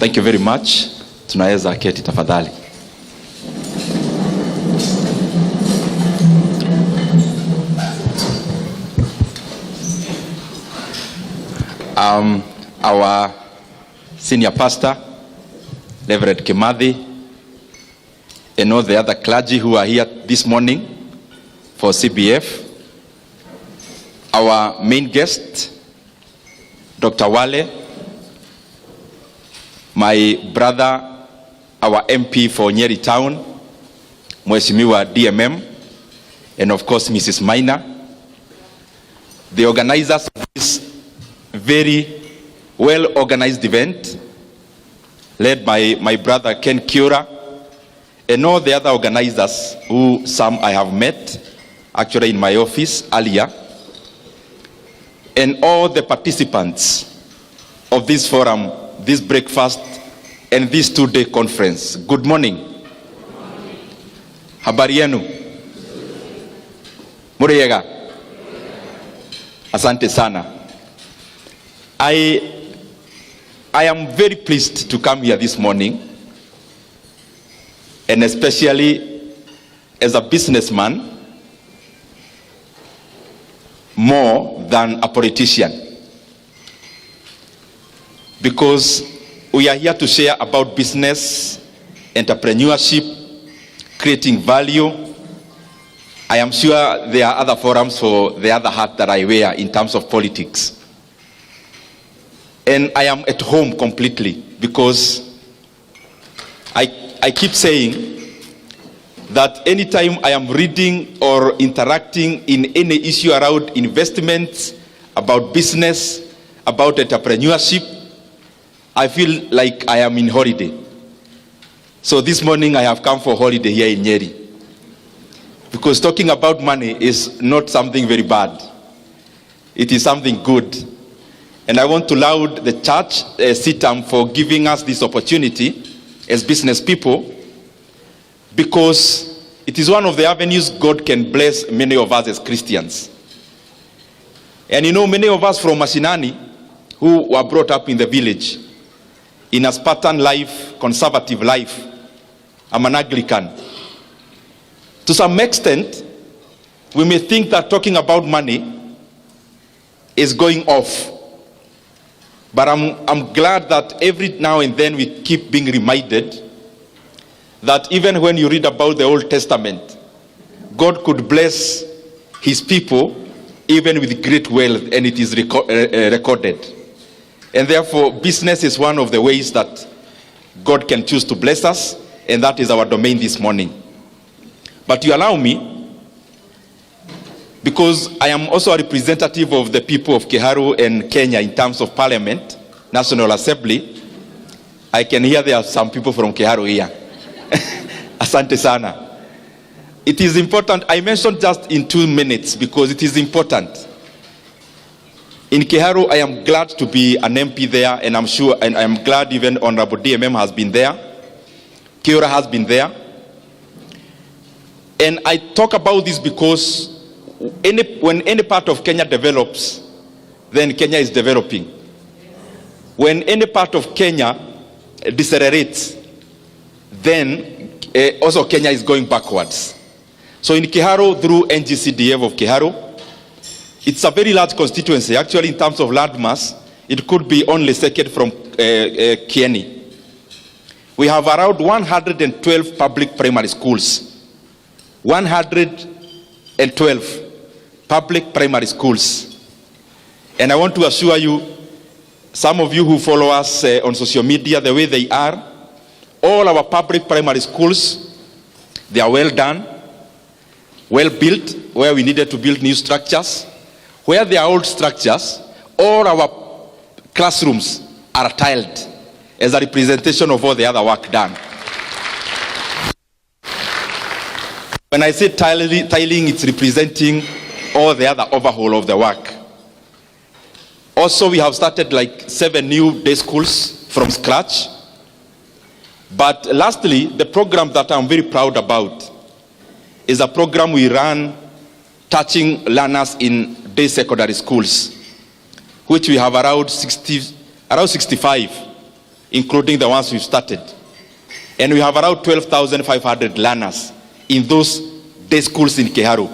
Thank you very much. Tunaweza keti tafadhali. Our senior pastor, Reverend Kimathi, and all the other clergy who are here this morning for CBF. Our main guest, Dr. Wale, my brother, our MP for Nyeri Town, Mheshimiwa DMM, and of course Mrs. Maina, the organizers of this very well-organized event, led by my brother Ken Kiora, and all the other organizers who some I have met, actually in my office earlier, and all the participants of this forum, this breakfast, and this two-day conference. Good morning. Habari yenu? Muriyega? Asante sana. I am very pleased to come here this morning, and especially as a businessman, more than a politician, because we are here to share about business, entrepreneurship, creating value. I am sure there are other forums for the other hat that I wear in terms of politics. And I am at home completely, because I keep saying that anytime I am reading or interacting in any issue around investments, about business, about entrepreneurship, I feel like I am in holiday. So this morning I have come for holiday here in Nyeri, because talking about money is not something very bad. It is something good. And I want to laud the church, CITAM, for giving us this opportunity as business people, because it is one of the avenues God can bless many of us as Christians. And you know, many of us from Mashinani who were brought up in the village, in a Spartan life, conservative life. I'm an Anglican. To some extent, we may think that talking about money is going off. But I'm glad that every now and then we keep being reminded that even when you read about the Old Testament, God could bless his people even with great wealth, and it is recorded. And therefore, business is one of the ways that God can choose to bless us, and that is our domain this morning. But you allow me, because I am also a representative of the people of Kiharu and Kenya in terms of Parliament, National Assembly. I can hear there are some people from Kiharu here. Asante sana. It is important. I mentioned just in 2 minutes because it is important. In Kiharu, I am glad to be an MP there, and I'm sure, and I'm glad even Honorable DMM has been there. Kiora has been there. And I talk about this because when any part of Kenya develops, then Kenya is developing. When any part of Kenya decelerates, then also Kenya is going backwards. So in Kiharu, through NGCDF of Kiharu, it's a very large constituency. Actually, in terms of landmass, it could be only second from Kieni. We have around 112 public primary schools. 112 public primary schools. And I want to assure you, some of you who follow us on social media, the way they are, all our public primary schools, they are well done, well built, where we needed to build new structures. Where there are old structures, all our classrooms are tiled as a representation of all the other work done. When I say tiling, it's representing all the other overhaul of the work. Also, we have started like 7 new day schools from scratch. But lastly, the program that I'm very proud about is a program we run touching learners in day secondary schools, which we have around 65. including the ones we've started. And we have around 12,500 learners in those day schools in Kiharu.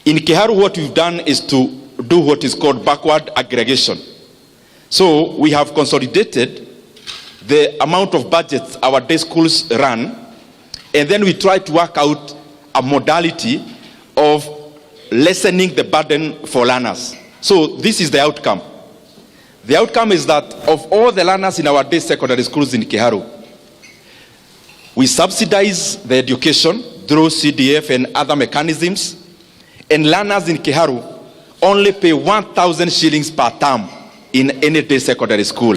In Kiharu, what we've done is to do what is called backward aggregation. So we have consolidated the amount of budgets our day schools run, and then we try to work out a modality of lessening the burden for learners. So this is the outcome. The outcome is that of all the learners in our day secondary schools in Kiharu, we subsidize the education through CDF and other mechanisms, and learners in Kiharu only pay 1,000 shillings per term in any day secondary school.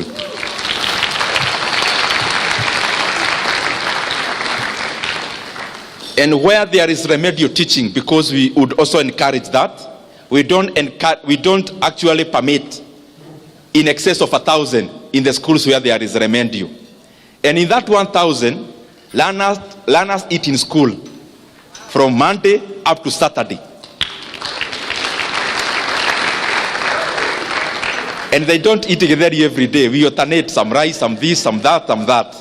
And where there is remedial teaching, because we would also encourage that, we don't actually permit in excess of 1,000 in the schools where there is remedial. And in that 1,000, learners eat in school from Monday up to Saturday. And they don't eat together every day. We alternate some rice, some this, some that, some that.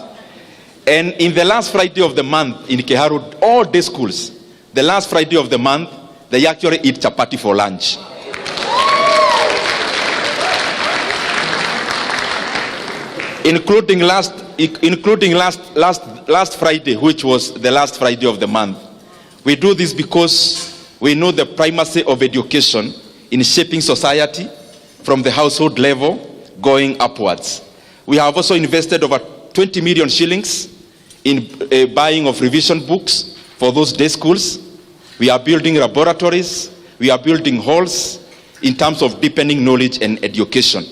And in the last Friday of the month in Kiharu, all day schools, the last Friday of the month, they actually eat chapati for lunch. Including last Friday, which was the last Friday of the month. We do this because we know the primacy of education in shaping society from the household level going upwards. We have also invested over 20 million shillings in buying of revision books for those day schools. We are building laboratories. We are building halls in terms of deepening knowledge and education.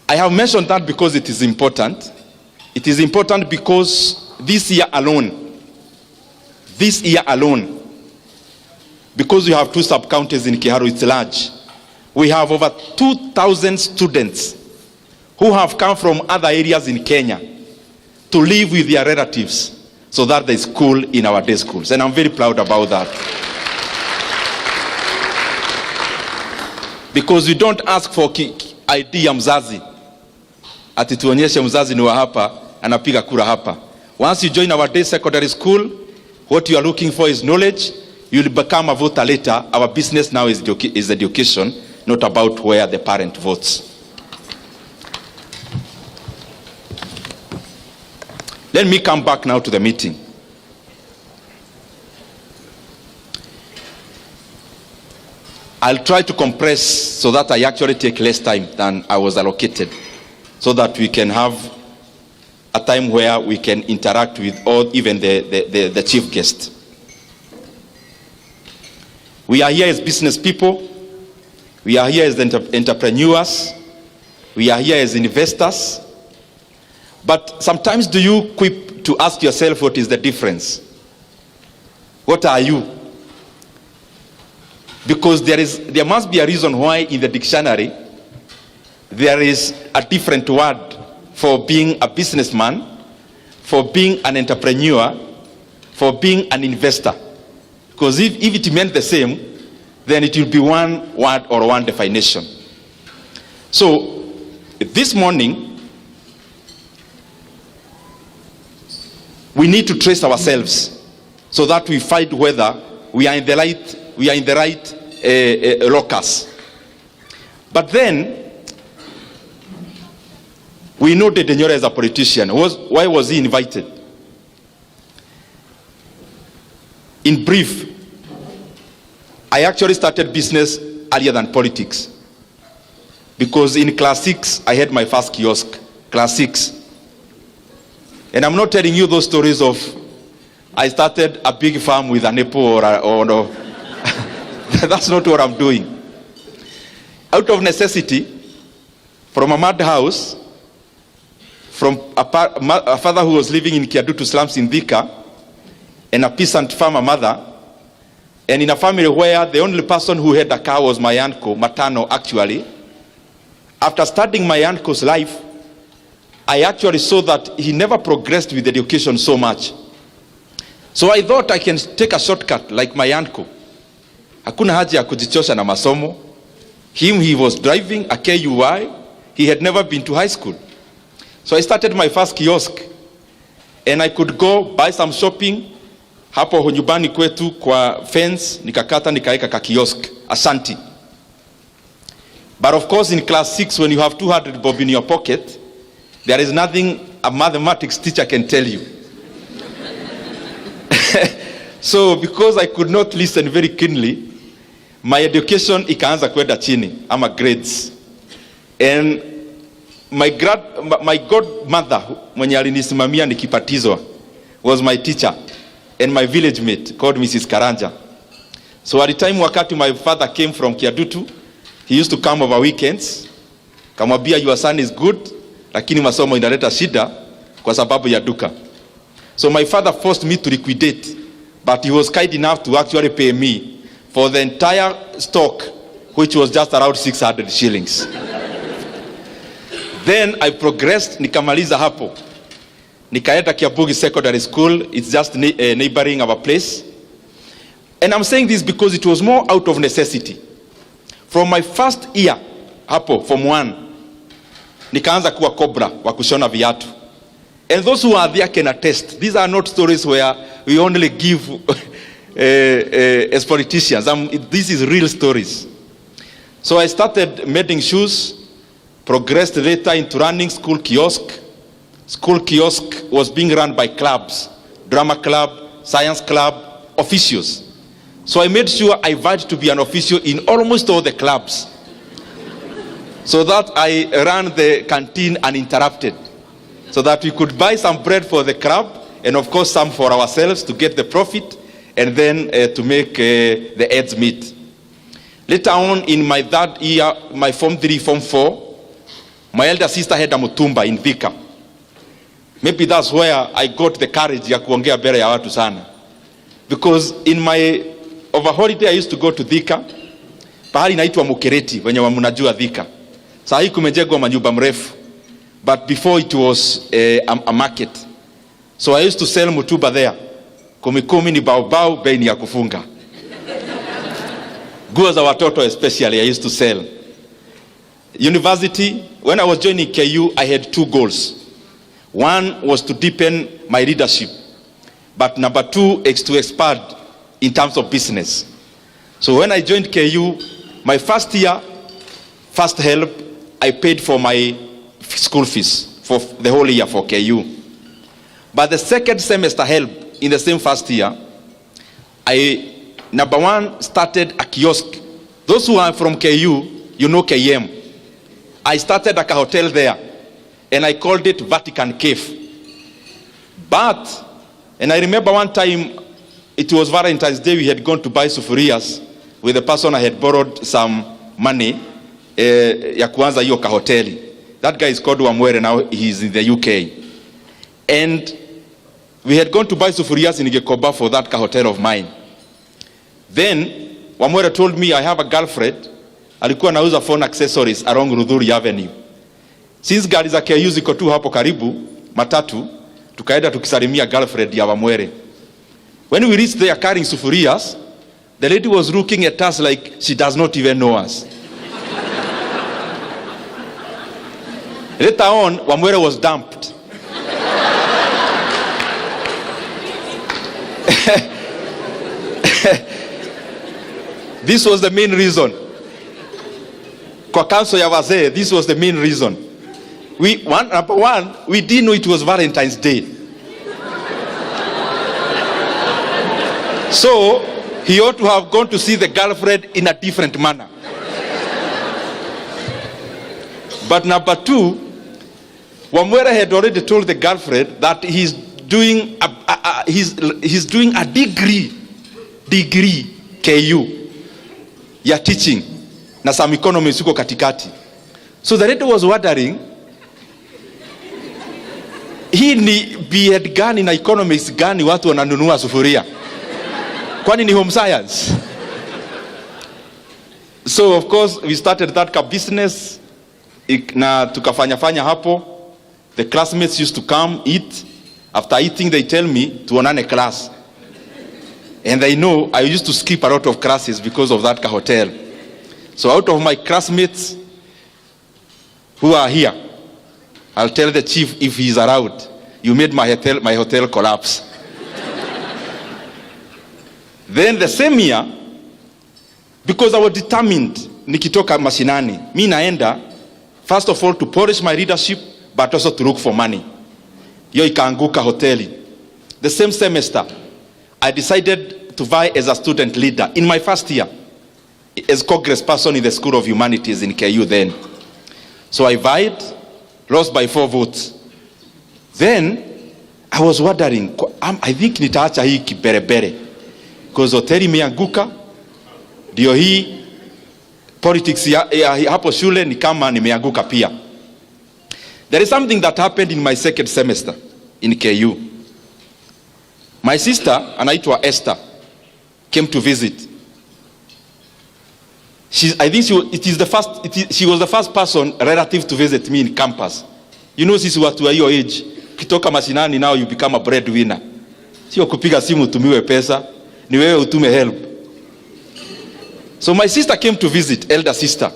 I have mentioned that because it is important. It is important because this year alone, because we have 2 sub-counties in Kiharu, it's large. We have over 2,000 students who have come from other areas in Kenya to live with their relatives so that they school in our day schools. And I'm very proud about that. Because we don't ask for ID ya mzazi. Ati tuonyeshe mzazi ni wa hapa, anapiga kura hapa. Once you join our day secondary school, what you are looking for is knowledge. You will become a voter later. Our business now is education, not about where the parent votes. Let me come back now to the meeting. I'll try to compress so that I actually take less time than I was allocated, so that we can have a time where we can interact with all, even the chief guest. We are here as business people. We are here as entrepreneurs. We are here as investors. But sometimes do you quip to ask yourself, what is the difference? What are you? Because there must be a reason why in the dictionary there is a different word for being a businessman, for being an entrepreneur, for being an investor. Because if it meant the same, then it will be one word or one definition. So this morning, we need to trace ourselves so that we find whether we are in the right locus. But then we know that Nyoro is a politician. Why was he invited? In brief, I actually started business earlier than politics, because in class 6 I had my first kiosk, class 6. And I'm not telling you those stories of I started a big farm with an apple or no. That's not what I'm doing. Out of necessity, from a mud house, from a father who was living in Kiadutu slums in Thika, and a peasant farmer mother, and in a family where the only person who had a car was my uncle, maternal actually. After studying my uncle's life, I actually saw that he never progressed with education so much. So I thought I can take a shortcut like my uncle. Hakuna haja ya kujichosha na masomo. He was driving a KUI. he had never been to high school. So I started my first kiosk, and I could go buy some shopping hapo nyumbani kwetu kwa fence, nikakata nikaeka ka kiosk Ashanti. But of course in class 6, when you have 200 bob in your pocket, there is nothing a mathematics teacher can tell you. So because I could not listen very keenly, my education ikaanza kwenda chini, ama grades. And my godmother mwenye alinisimamia nikipatizwa was my teacher and my village mate called Mrs. Karanja. So at the time wakati my father came from Kiadutu, he used to come over weekends. Kamwambia, your son is good, lakini masomo inaleta shida kwa sababu ya duka. So my father forced me to liquidate, but he was kind enough to actually pay me for the entire stock, which was just around 600 shillings. Then I progressed, nikamaliza hapo. Nikaenda Kiabugi Secondary School, it's just neighboring our place. And I'm saying this because it was more out of necessity. From my first year, hapo, Form 1, nikaanza kuwa cobra wa kushona viatu. And those who are there can attest. These are not stories where we only give as politicians. This is real stories. So I started mending shoes, progressed later into running school kiosk. School kiosk was being run by clubs, drama club, science club, officials. So I made sure I vied to be an official in almost all the clubs, so that I ran the canteen uninterrupted, so that we could buy some bread for the club, and of course some for ourselves to get the profit, and then to make the ends meet. Later on in my third year, my Form 3, Form 4, my elder sister had a mutumba in Thika. Maybe that's where I got the courage ya kuongea mbele ya watu sana. Because in my over holiday I used to go to Thika, pahali inaitwa Mukereti, wenye mnajua Thika. Saa hii kumejengwa manyumba mrefu, but before it was a market. So I used to sell mutuba there. Kumi ni baobao, bei ni ya kufunga. Nguo za watoto especially I used to sell. University, when I was joining KU, I had 2 goals. One was to deepen my leadership, but number 2 is to expand in terms of business. So when I joined KU, my first year, first help, I paid for my school fees for the whole year for KU. But the second semester help in the same first year, I, number 1, started a kiosk. Those who are from KU, you know KM. I started a hotel there, and I called it Vatican Cave. But, and I remember one time, it was Valentine's Day, we had gone to buy sufurias with the person I had borrowed some money ya kuanza hiyo kahoteli. That guy is called Wamwere, now he's in the UK. And we had gone to buy sufurias in Gekoba for that hotel of mine. Then Wamwere told me, I have a girlfriend, alikuwa nauza phone accessories along Rudhuri Avenue. Since gari za KU ziko tu hapo karibu, matatu, tukaenda tukisalimia girlfriend ya Wamwere. When we reached there carrying sufurias, the lady was looking at us like she does not even know us. Later on, Wamwere was dumped. This was the main reason. Kwa council ya wazee, this was the main reason. Number one, we didn't know it was Valentine's Day. So, he ought to have gone to see the girlfriend in a different manner. But number 2, Wamwere had already told the girlfriend that he's doing a degree KU ya teaching na some economics uko katikati. So the lady was wondering, hii ni B.Ed gani na economics gani watu wananunua sufuria? Kwani ni home science? So of course we started that business na tukafanya hapo. The classmates used to come eat. After eating they tell me tuonane class. And they know I used to skip a lot of classes because of that hotel. So out of my classmates, who are here. I'll tell the chief if he's around. You made my hotel collapse. Then the same year, because I was determined, nikitoka mashinani, mi naenda, first of all to polish my leadership, but also to look for money. Yo ikaanguka hoteli. The same semester, I decided to vie as a student leader in my first year, as Congress person in the School of Humanities in KU then. So I vied, lost by 4 votes. Then, I was wondering, I think nitaacha hii kiberebere. Because hoteli imeanguka, ndio hii politics ya hapo shule ni kama nimeanguka pia. There is something that happened in my second semester in KU. My sister, anaitwa Esther, came to visit. I think she was the first person relative to visit me in campus. You know, sisi watu wa hiyo age, kitoka mashinani now you become a breadwinner. Sio kupiga simu utumiwe pesa, ni wewe utume help. So my sister came to visit, elder sister.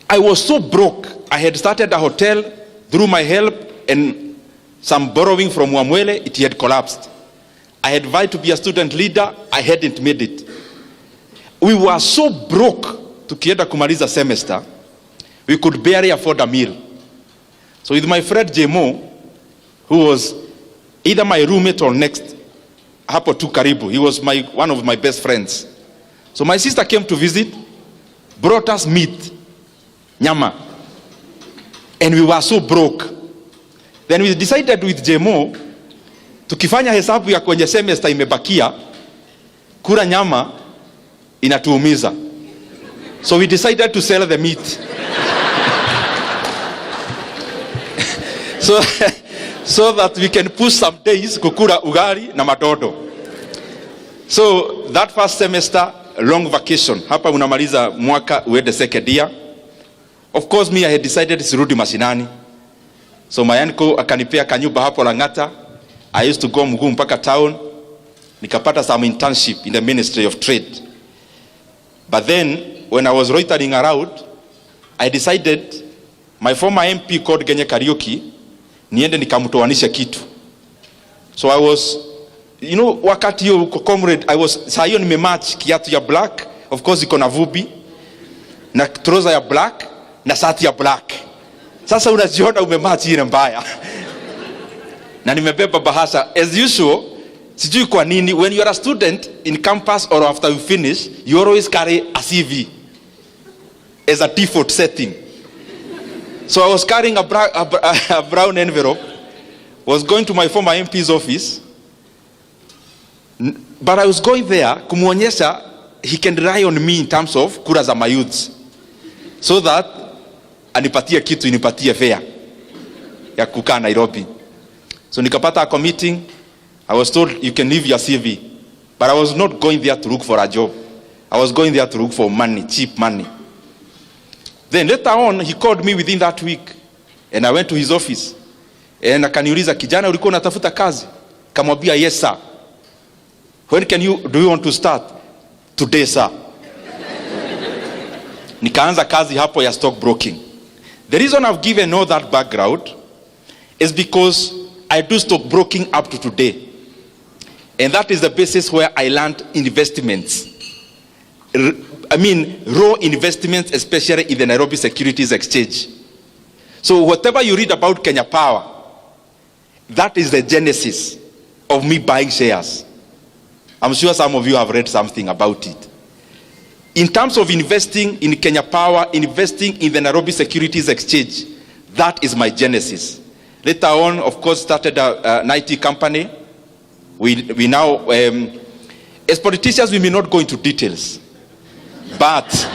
I was so broke. I had started a hotel through my help and some borrowing from Wamwele. It had collapsed. I had vowed to be a student leader. I hadn't made it. We were so broke tukienda kumaliza semester, we could barely afford a meal. So with my friend Jemo, who was either my roommate or next, hapo tu karibu, he was one of my best friends. So my sister came to visit, brought us meat, nyama, and we were so broke. Then we decided with Jemo, tukifanya hesabu ya kwenye semester imebakia, kula nyama inatuumiza. So we decided to sell the meat. so that we can push some days kukula ugali na matodo. So that first semester, long vacation. Hapa unamaliza mwaka uende second year. Of course me, I had decided sirudi mashinani. So my uncle akanipea kanyumba hapo Lang'ata. I used to go mguu mpaka town. Nikapata some internship in the Ministry of Trade. But then, when I was loitering around, I decided, my former MP called Genye Karaoke, niende nikamtoanisha kitu. So I was, you know, wakati hiyo comrade, saa hiyo nimematch kiatu ya black, of course iko na vubi, na trouser ya black, na shati ya black. Sasa unajiona umematch ile mbaya. Na nimebeba bahasha, as usual, sijui kwa nini, when you are a student in campus or after you finish, you always carry a CV as a default setting. So I was carrying a brown envelope, was going to my former MP's office, but I was going there kumuonyesha he can rely on me in terms of kura za my youths, so that anipatie kitu, inipatie fare ya kukaa Nairobi. So nikapata a meeting. I was told you can leave your CV, but I was not going there to look for a job. I was going there to look for money, cheap money. Then later on, he called me within that week, and I went to his office. And akaniuliza, kijana ulikuwa unatafuta kazi? Kamwambia, yes sir. When do you want to start? Today sir. Nikaanza kazi hapo ya stock broking. The reason I've given all that background is because I do stock broking up to today. And that is the basis where I learned investments. Raw investments, especially in the Nairobi Securities Exchange. So whatever you read about Kenya Power, that is the genesis of me buying shares. I'm sure some of you have read something about it. In terms of investing in Kenya Power, investing in the Nairobi Securities Exchange, that is my genesis. Later on, of course, started an IT company. We now, as politicians, we may not go into details, but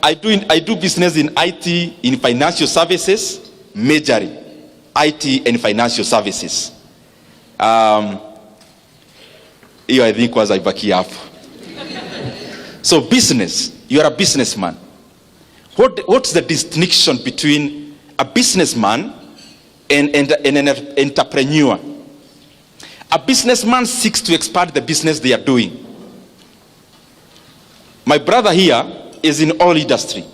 I do business in IT, in financial services, majorly IT and financial services. Hiyo I think was ibaki hapo. So business, you are a businessman. What's the distinction between a businessman and an entrepreneur? A businessman seeks to expand the business they are doing. My brother here is in oil industry.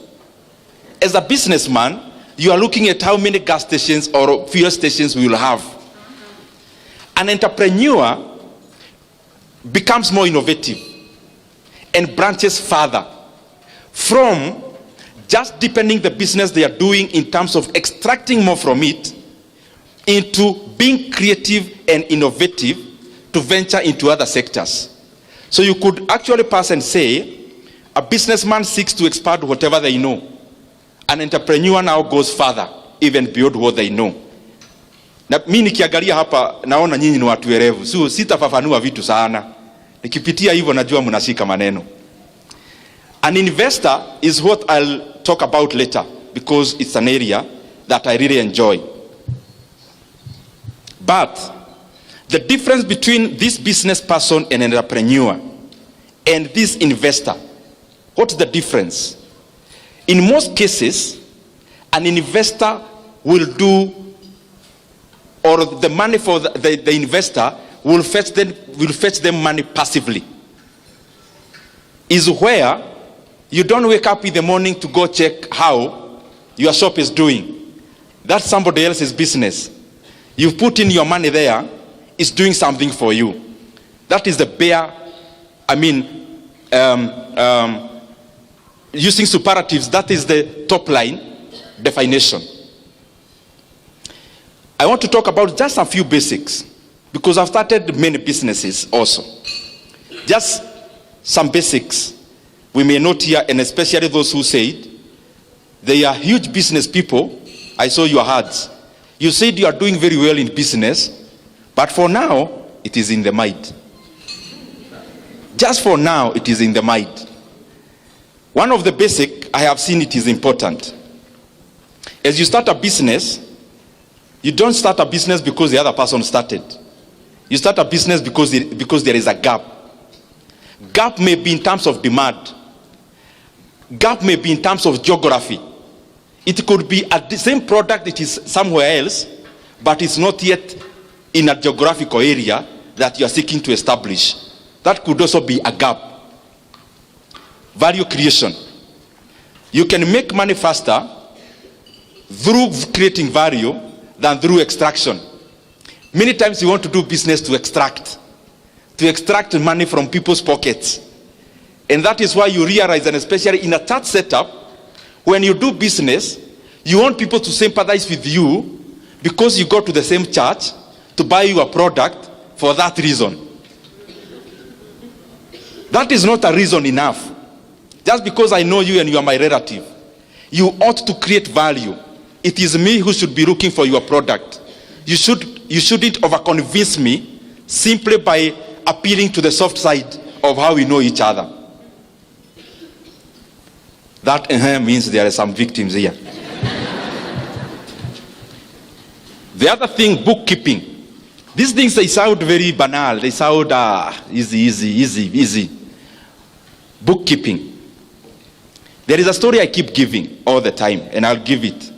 As a businessman, you are looking at how many gas stations or fuel stations we will have. An entrepreneur becomes more innovative and branches further from just deepening the business they are doing in terms of extracting more from it into being creative and innovative to venture into other sectors. So you could actually pass and say, a businessman seeks to expand whatever they know. An entrepreneur now goes further, even beyond what they know. Na mimi nikiangalia hapa naona nyinyi ni watu werevu. So sitafafanua vitu sana. Nikipitia hivyo najua mnashika maneno. An investor is what I'll talk about later because it's an area that I really enjoy. But the difference between this business person and an entrepreneur and this investor, what's the difference? In most cases, an investor will do, or the money for the investor will fetch them money passively. Is where you don't wake up in the morning to go check how your shop is doing. That's somebody else's business. You put in your money there, it's doing something for you. That is the bare, using superlatives, that is the top line definition. I want to talk about just a few basics because I've started many businesses also. Just some basics we may note here, and especially those who said they are huge business people. I saw your hearts. You said you are doing very well in business, but for now it is in the mind. Just for now it is in the mind. One of the basic, I have seen it is important. As you start a business, you don't start a business because the other person started. You start a business because there is a gap. Gap may be in terms of demand. Gap may be in terms of geography. It could be the same product, it is somewhere else, but it's not yet in a geographical area that you are seeking to establish. That could also be a gap. Value creation. You can make money faster through creating value than through extraction. Many times you want to do business to extract money from people's pockets. And that is why you realize, and especially in a church setup, when you do business, you want people to sympathize with you because you go to the same church to buy you a product for that reason. That is not a reason enough. Just because I know you and you are my relative, you ought to create value. It is me who should be looking for your product. You shouldn't overconvince me simply by appealing to the soft side of how we know each other. That means there are some victims here. The other thing, bookkeeping. These things, they sound very banal. They sound easy. Bookkeeping. There is a story I keep giving all the time, and I'll give it.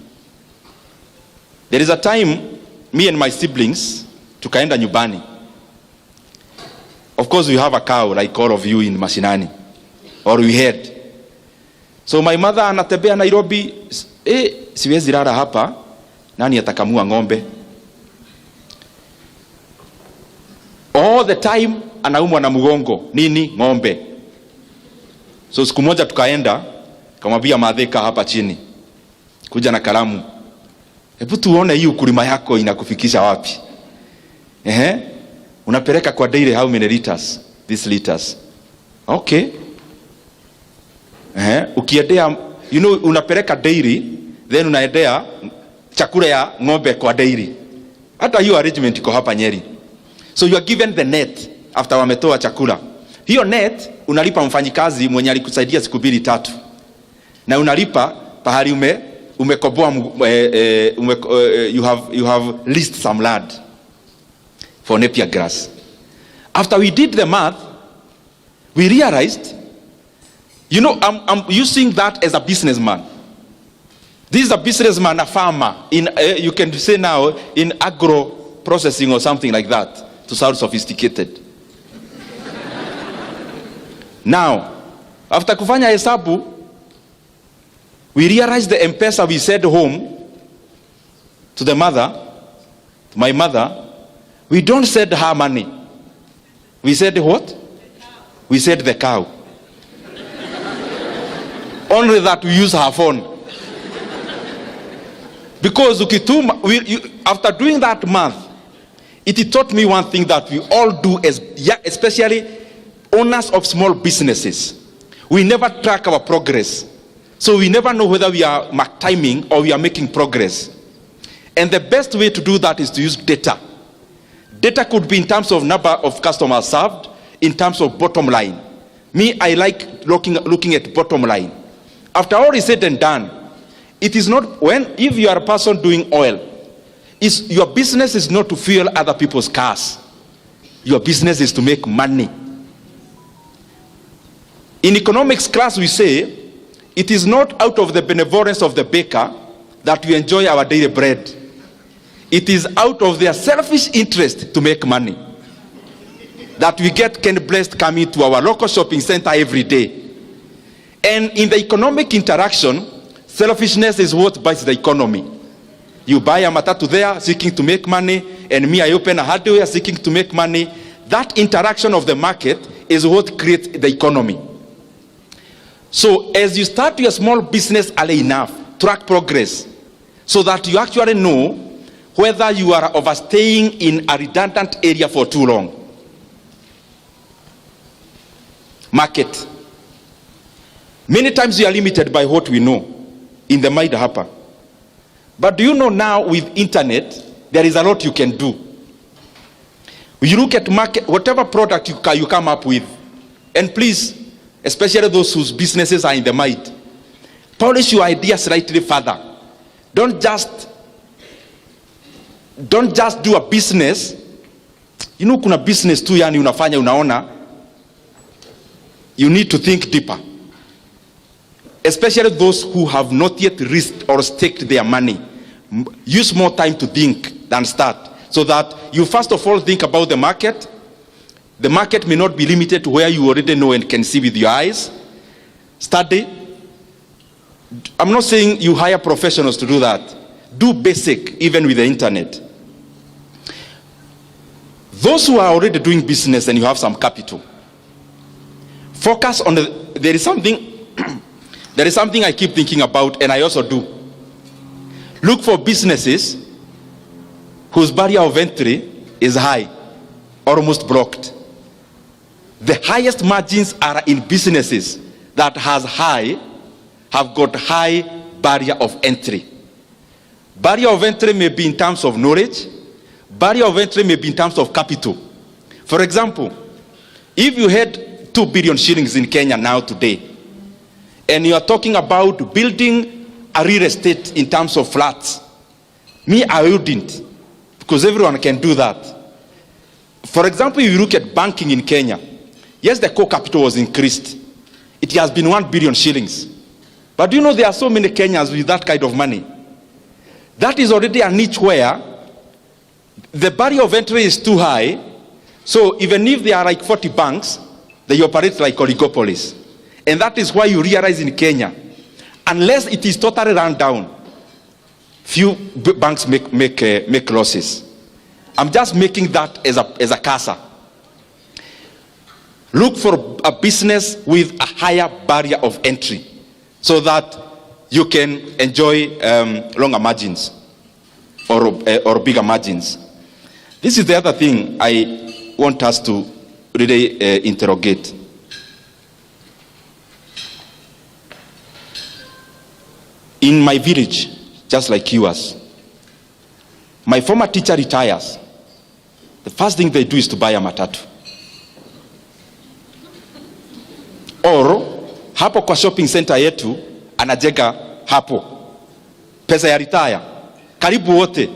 There is a time, me and my siblings, tukaenda nyumbani. Of course, we have a cow like all of you in Mashinani, or we had. So my mother anatembea Nairobi, siwezi lala hapa, nani atakamua ng'ombe? All the time anaumwa na mgongo, nini? Ng'ombe. So siku moja tukaenda, kamwambia madheka hapa chini, kuja na kalamu. Hebu tuone hii ukulima yako inakufikisha wapi? Unapeleka kwa dairy how many liters? These liters. Okay. Ukiendea, unapeleka dairy, then unaendea chakula ya ng'ombe kwa dairy. Hata hiyo arrangement iko hapa Nyeri. So you are given the net after wametoa chakula. Hiyo net unalipa mfanyikazi mwenye alikusaidia siku 2-3. Na unalipa pahali umekoboa you have leased some land for Napier grass. After we did the math, we realized, I'm using that as a businessman. This is a businessman, a farmer, you can say now, in agro processing or something like that, to sound sophisticated. Now, After kufanya hesabu, we realized the M-Pesa we sent home to the mother, to my mother, we don't send her money. We said what? We said the cow. Only that we use her phone. Because after doing that math, it taught me one thing that we all do, especially owners of small businesses. We never track our progress. So we never know whether we are mark timing or we are making progress. And the best way to do that is to use data. Data could be in terms of number of customers served, in terms of bottom line. Me, I like looking at bottom line. After all is said and done, it is not if you are a person doing oil, your business is not to fuel other people's cars. Your business is to make money. In economics class, we say it is not out of the benevolence of the baker that we enjoy our daily bread. It is out of their selfish interest to make money that we get Ken Blessed coming to our local shopping center every day. And in the economic interaction, selfishness is what bites the economy. You buy a matatu there seeking to make money, and me, I open a hardware seeking to make money. That interaction of the market is what creates the economy. So as you start your small business early enough, track progress so that you actually know whether you are overstaying in a redundant area for too long. Market. Many times we are limited by what we know in the mind hapa. But do you know now with internet, there is a lot you can do. You look at market, whatever product you come up with, and please, especially those whose businesses are in the mind, polish your idea slightly further. Don't just do a business. You know, kuna business tu yani unafanya unaona. You need to think deeper. Especially those who have not yet risked or staked their money. Use more time to think than start. So that you first of all think about the market. The market may not be limited to where you already know and can see with your eyes. Study. I'm not saying you hire professionals to do that. Do basic, even with the internet. Those who are already doing business and you have some capital, focus on there is something I keep thinking about, and I also do. Look for businesses whose barrier of entry is high, almost blocked. The highest margins are in businesses that have got high barrier of entry. Barrier of entry may be in terms of knowledge. Barrier of entry may be in terms of capital. For example, if you had 2 billion shillings in Kenya now today, and you are talking about building a real estate in terms of flats, me, I wouldn't, because everyone can do that. For example, if you look at banking in Kenya, yes, the core capital was increased. It has been 1 billion shillings. But do you know there are so many Kenyans with that kind of money? That is already a niche where the barrier of entry is too high. So even if there are like 40 banks, they operate like oligopolies. And that is why you realize in Kenya, unless it is totally run down, few banks make losses. I'm just making that as a CASA. Look for a business with a higher barrier of entry so that you can enjoy longer margins or bigger margins. This is the other thing I want us to really interrogate. In my village, just like yours, my former teacher retires. The first thing they do is to buy a matatu. Or, hapo kwa shopping center yetu, anajenga hapo. Pesa ya retire. Karibu wote.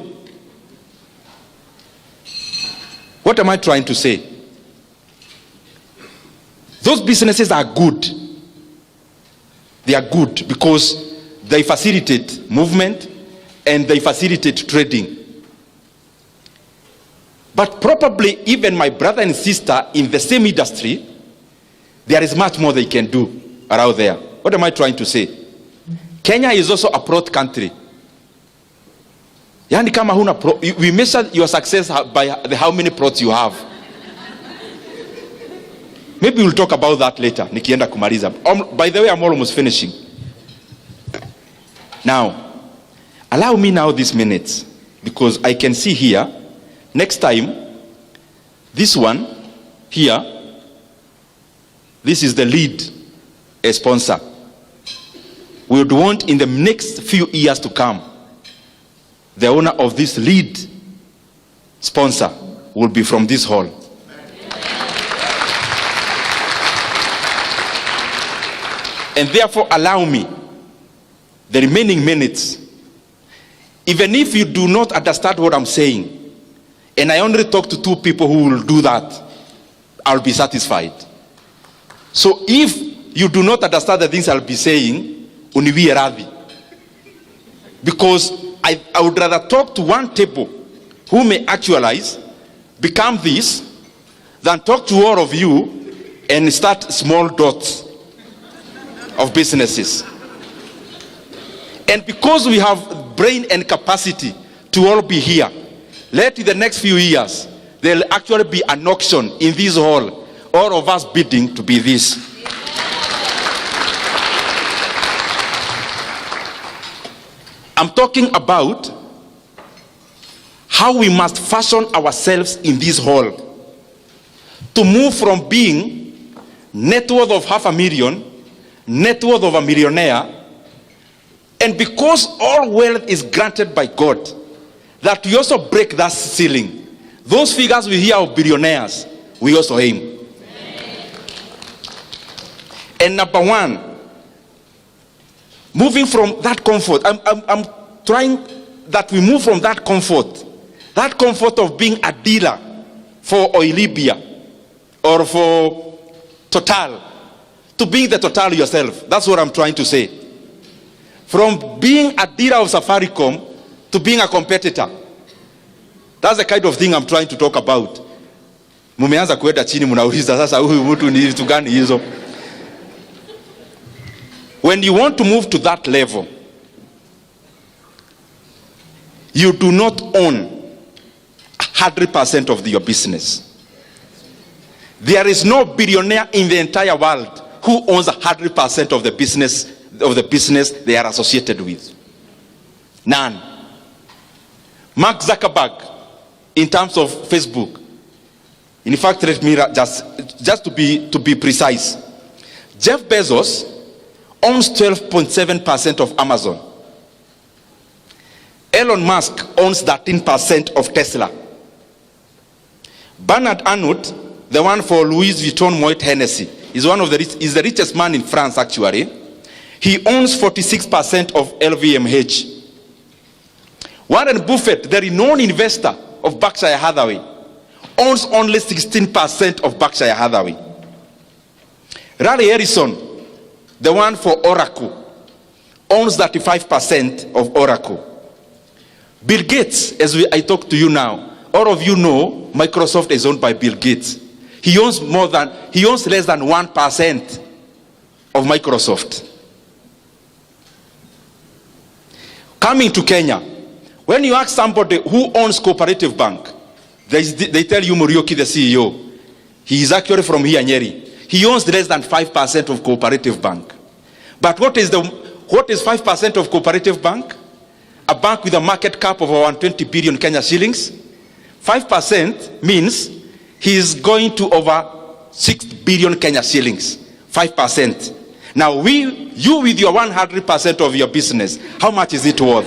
What am I trying to say? Those businesses are good. They are good because they facilitate movement and they facilitate trading. But probably even my brother and sister in the same industry, there is much more they can do. around there. What am I trying to say? Kenya is also a plot country. Yani kama huna we measure your success by how many plots you have. Maybe we'll talk about that later. Nikienda kumaliza. By the way, I'm almost finishing. Now, allow me now these minutes, because I can see here, next time, this one here, this is the lead sponsor. We would want in the next few years to come, the owner of this lead sponsor will be from this hall. And therefore, allow me the remaining minutes, even if you do not understand what I'm saying, and I only talk to 2 people who will do that, I'll be satisfied. So if you do not understand the things I'll be saying, uniwie radhi. Because I would rather talk to 1 table who may actualize, become this, than talk to all of you and start small dots of businesses. And because we have brain and capacity to all be here, let in the next few years, there'll actually be an auction in this hall, all of us bidding to be this. I'm talking about how we must fashion ourselves in this hall to move from being net worth of 500,000, net worth of a millionaire. And because all wealth is granted by God, that we also break that ceiling. Those figures we hear of billionaires, we also aim. And number 1, moving from that comfort, I'm trying that we move from that comfort of being a dealer for Oilibia or for Total, to being the Total yourself. That's what I'm trying to say. From being a dealer of Safaricom to being a competitor. That's the kind of thing I'm trying to talk about. Mumeanza kuenda chini mnauliza sasa huyu mtu ni vitu gani hizo? When you want to move to that level, you do not own 100% of your business. There is no billionaire in the entire world who owns 100% of the business they are associated with. None. Mark Zuckerberg, in terms of Facebook, in fact, let me just to be precise, Jeff Bezos owns 12.7% of Amazon. Elon Musk owns 13% of Tesla. Bernard Arnault, the one for Louis Vuitton Moet Hennessy, is is the richest man in France actually. He owns 46% of LVMH. Warren Buffett, the renowned investor of Berkshire Hathaway, owns only 16% of Berkshire Hathaway. Larry Ellison, the one for Oracle, owns 35% of Oracle. Bill Gates, I talk to you now, all of you know Microsoft is owned by Bill Gates. He owns less than 1% of Microsoft. Coming to Kenya, when you ask somebody who owns Cooperative Bank, they tell you Muriuki, the CEO. He is actually from here, Nyeri. He owns less than 5% of Cooperative Bank. But what is 5% of Cooperative Bank? A bank with a market cap of around 20 billion Kenya shillings. 5% means he is going to over 6 billion Kenya shillings. 5%. Now you with your 100% of your business, how much is it worth?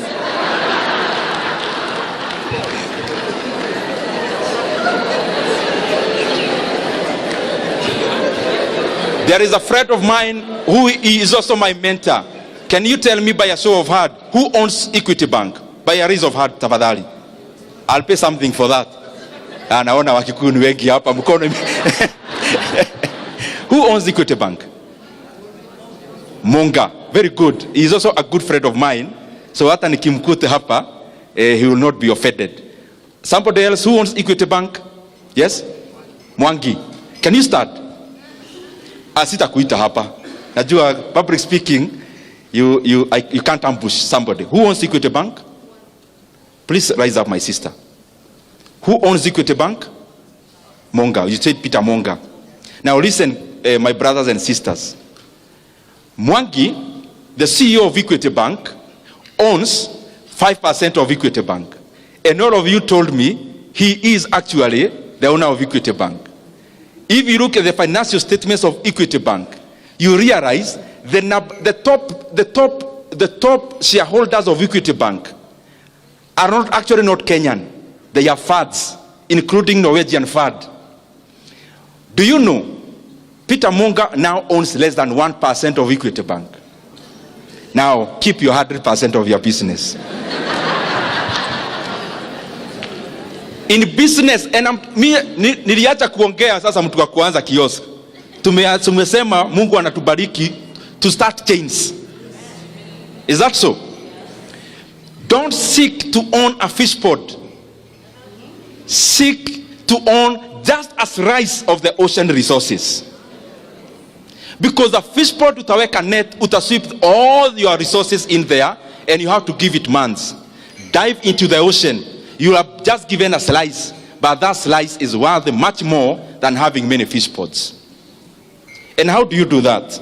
There is a friend of mine who is also my mentor. Can you tell me by a show of hand who owns Equity Bank? By a raise of hand, tafadhali. I'll pay something for that. Naona wakikuyu ni wengi hapa mkono. Who owns Equity Bank? Monga. Very good. He is also a good friend of mine. So hata nikimkute hapa, he will not be offended. Somebody else who owns Equity Bank? Yes? Mwangi. Can you start? Asita kuita hapa. Najua, public speaking, you can't ambush somebody. Who owns Equity Bank? Please rise up, my sister. Who owns Equity Bank? Monga. You said Peter Monga. Now listen, my brothers and sisters. Mwangi, the CEO of Equity Bank, owns 5% of Equity Bank. And all of you told me he is actually the owner of Equity Bank. If you look at the financial statements of Equity Bank, you realize the top shareholders of Equity Bank are not Kenyan. They are fads, including Norwegian fad. Do you know Peter Monga now owns less than 1% of Equity Bank? Now keep your 100% of your business. In business, and niliacha kuongea sasa mtu wa kuanza kiosk. Tumesema Mungu anatubariki to start chains. Is that so? Don't seek to own a fish pond. Seek to own just a slice of the ocean resources. Because the fish pond utaweka net, utasweep all your resources in there, and you have to give it months. Dive into the ocean. You have just given a slice, but that slice is worth much more than having many fish ponds. And how do you do that?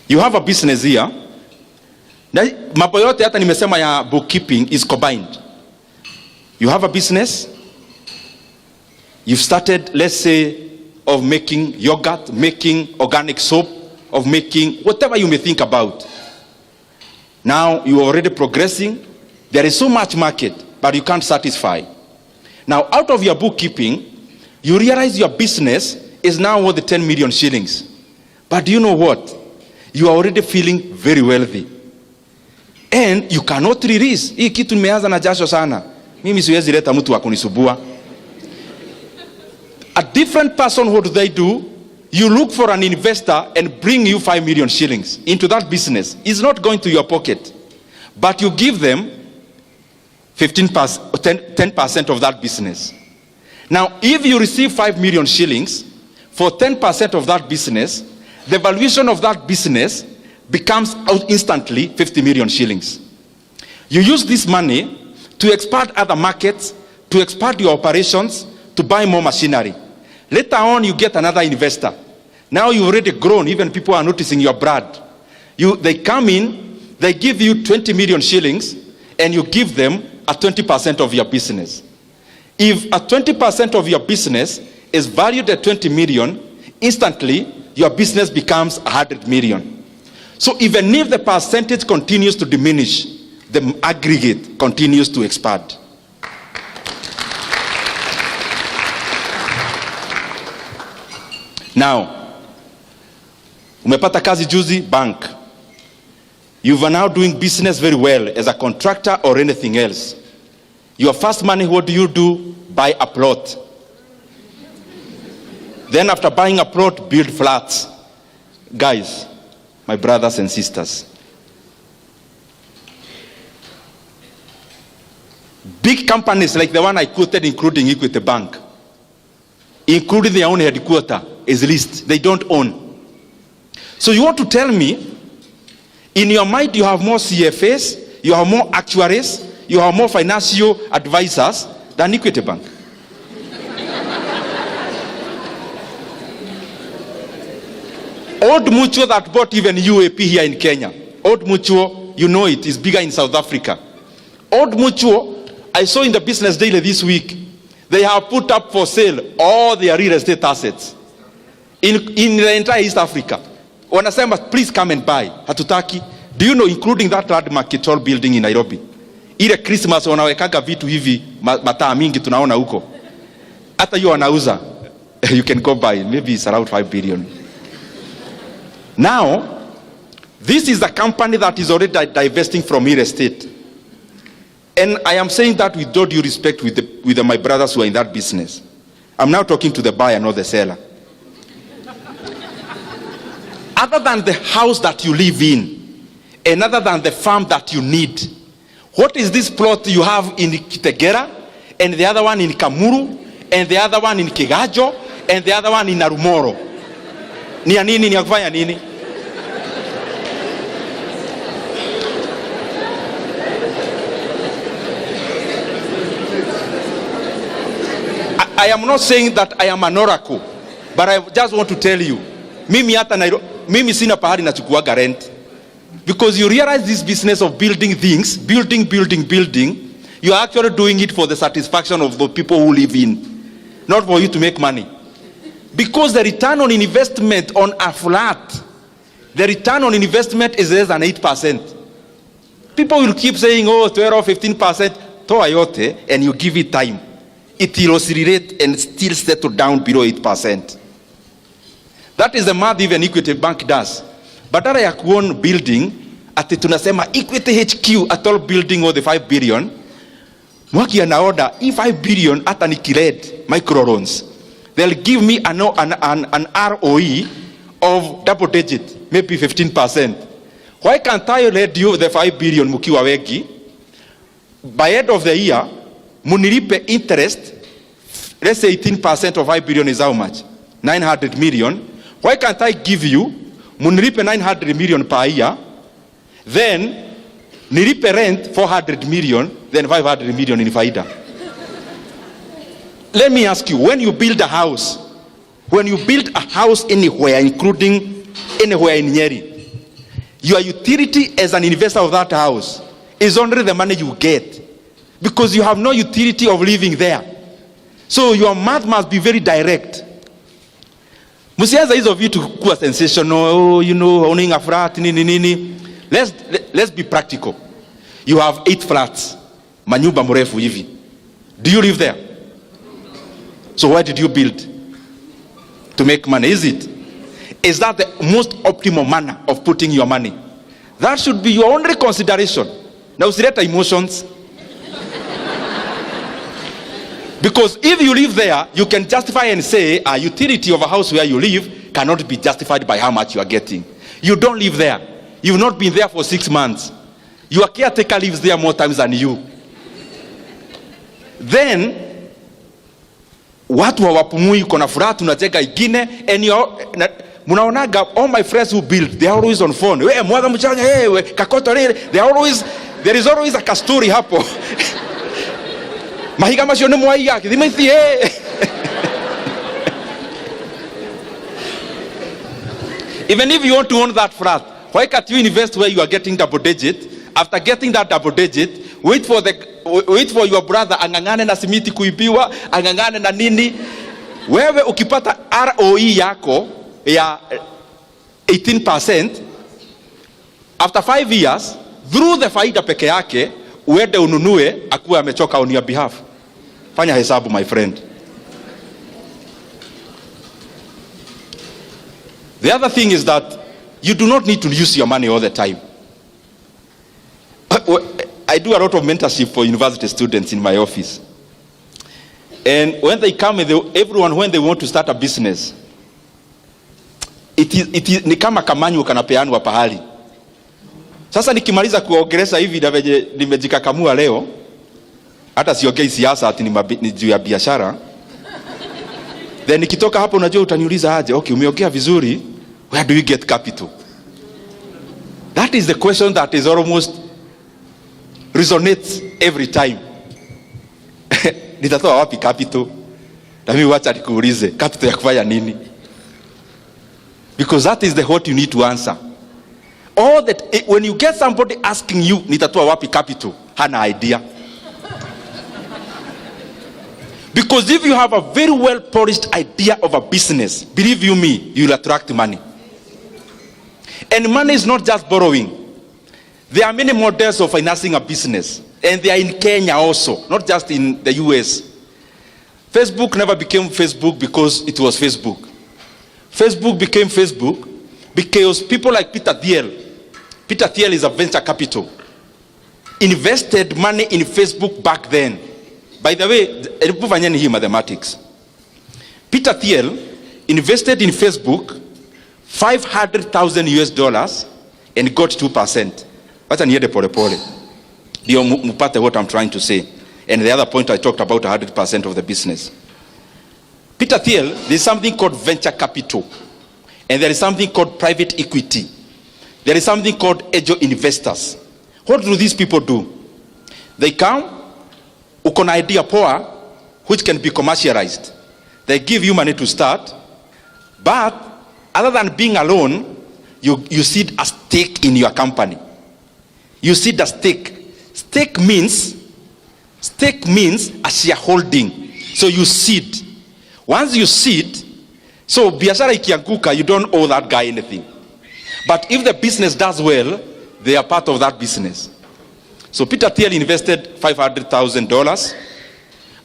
You have a business here. Mambo yote hata nimesema ya bookkeeping is combined. You have a business. You've started, let's say, of making yogurt, making organic soap, of making whatever you may think about. Now you are already progressing. There is so much market, but you can't satisfy. Now out of your bookkeeping, you realize your business is now worth 10 million shillings. But do you know what? You are already feeling very wealthy. And you cannot release. Hii kitu nimeanza na jasho sana. Mimi siwezi leta mtu wa kunisubua. A different person, what do they do? You look for an investor and bring you 5 million shillings into that business. It's not going to your pocket. But you give them 10% of that business. Now, if you receive 5 million shillings for 10% of that business, the valuation of that business becomes instantly 50 million shillings. You use this money to expand other markets, to expand your operations, to buy more machinery. Later on, you get another investor. Now you've already grown, even people are noticing your brand. They come in, they give you 20 million shillings, and you give them a 20% of your business. If a 20% of your business is valued at 20 million, instantly your business becomes 100 million. So even if the percentage continues to diminish, the aggregate continues to expand. Now, umepata kazi juzi, bank. You are now doing business very well as a contractor or anything else. Your first money, what do? Buy a plot. Then after buying a plot, build flats. Guys, my brothers and sisters, big companies like the one I quoted, including Equity Bank, including their own headquarters, is leased. They don't own. So you want to tell me, in your mind you have more CFAs, you have more actuaries, you have more financial advisors than Equity Bank? Old Mutual that bought even UAP here in Kenya. Old Mutual, you know it, is bigger in South Africa. Old Mutual, I saw in the Business Daily this week, they have put up for sale all their real estate assets in the entire East Africa. Wanasema, please come and buy. Hatutaki. Do you know, including that landmark tall building in Nairobi? Ile Christmas wanawekaga vitu hivi, mataa mingi tunaona huko. Hata hiyo wanauza. You can go buy. Maybe it's around 5 billion. Now, this is a company that is already divesting from real estate. And I am saying that with all due respect with my brothers who are in that business. I'm now talking to the buyer, not the seller. Other than the house that you live in, and other than the farm that you need, what is this plot you have in Kitegera, and the other one in Kamuru, and the other one in Kigajo, and the other one in Narumoro. Ni ya nini? Ni ya kufanya nini? I am not saying that I am an oracle, but I just want to tell you, mimi sina pahali nachukuaga rent. Because you realize this business of building things, building, you are actually doing it for the satisfaction of the people who live in, not for you to make money. Because the return on investment on a flat, the return on investment is less than 8%. People will keep saying, oh, 12 or 15%, toa yote, and you give it time. It will oscillate and still settle down below 8%. That is the math even Equity Bank does. Badala ya kuown building, ati tunasema Equity HQ at all building or the 5 billion, mwaki anaoda, 5 billion ata nikiled micro loans, they'll give me an ROE of double digit, maybe 15%. Why can't I lend you the 5 billion mukiwa wegi? By end of the year, munilipe interest, let's say 18% of 5 billion is how much? 900 million. Why can't I give you, munilipe 900 million per year, then nilipe rent 400 million, then 500 million in faida. Let me ask you, when you build a house anywhere, including anywhere in Nyeri, your utility as an investor of that house is only the money you get, because you have no utility of living there. So your math must be very direct. Musianza hizo vitu kuwa sensational, oh, you know, owning a flat, nini. Let's be practical. You have 8 flats, manyumba mrefu hivi. Do you live there? So why did you build? To make money, is it? Is that the most optimal manner of putting your money? That should be your only consideration. Now, usileta emotions. Because if you live there, you can justify and say a utility of a house where you live cannot be justified by how much you are getting. You don't live there. You've not been there for 6 months. Your caretaker lives there more times than you. Then, watu hawapumui, kuna furaha tunacheka igine, and munaonaga all my friends who build, they are always on phone. We mwaga mchanga, we kakoto lele, there is always a story hapo. Mahiga masione mwai yake, dimaithi Even if you want to own that flat, why can't you invest where you are getting double digit? After getting that double digit, wait for your brother angangane na simiti kuibiwa, angangane na nini. Wewe ukipata ROE yako ya 18%, after 5 years, through the faida peke yake, uende ununue akuwe amechoka on your behalf. Fanya hesabu, my friend. The other thing is that you do not need to use your money all the time. I do a lot of mentorship for university students in my office. And when they come, everyone, when they want to start a business, it is ni kama kamanyu kanapeanwa pahali. Sasa nikimaliza kuongeleza hivi na venye nimejikakamua leo, hata siongei siasa ati ni juu ya biashara. Then nikitoka hapo, unajua utaniuliza aje, okay, umeongea vizuri, where do you get capital? That is the question that is almost resonates every time. Nitatoa wapi capital? Na mimi wacha nikuulize, capital ya kufanya nini? Because that is the what you need to answer. All that, when you get somebody asking you, nitatoa wapi capital, hana idea. Because if you have a very well polished idea of a business, believe you me, you will attract money. And money is not just borrowing. There are many models of financing a business, and they are in Kenya also, not just in the US. Facebook never became Facebook because it was Facebook. Facebook became Facebook because people like Peter Thiel is a venture capital, invested money in Facebook back then. By the way, mathematics. Peter Thiel invested in Facebook $500,000 and got 2%. Wacha niende pole pole ndio mupate what I'm trying to say. And the other point, I talked about 100% of the business. Peter Thiel, there's something called venture capital. And there is something called private equity. There is something called angel investors. What do these people do? They come, uko na idea poa, which can be commercialized. They give you money to start, but other than being alone, you seed a stake in your company. You seed a stake. Stake means a shareholding. So you seed. Once you seed, so biashara ikianguka, you don't owe that guy anything. But if the business does well, they are part of that business. So Peter Thiel invested $500,000,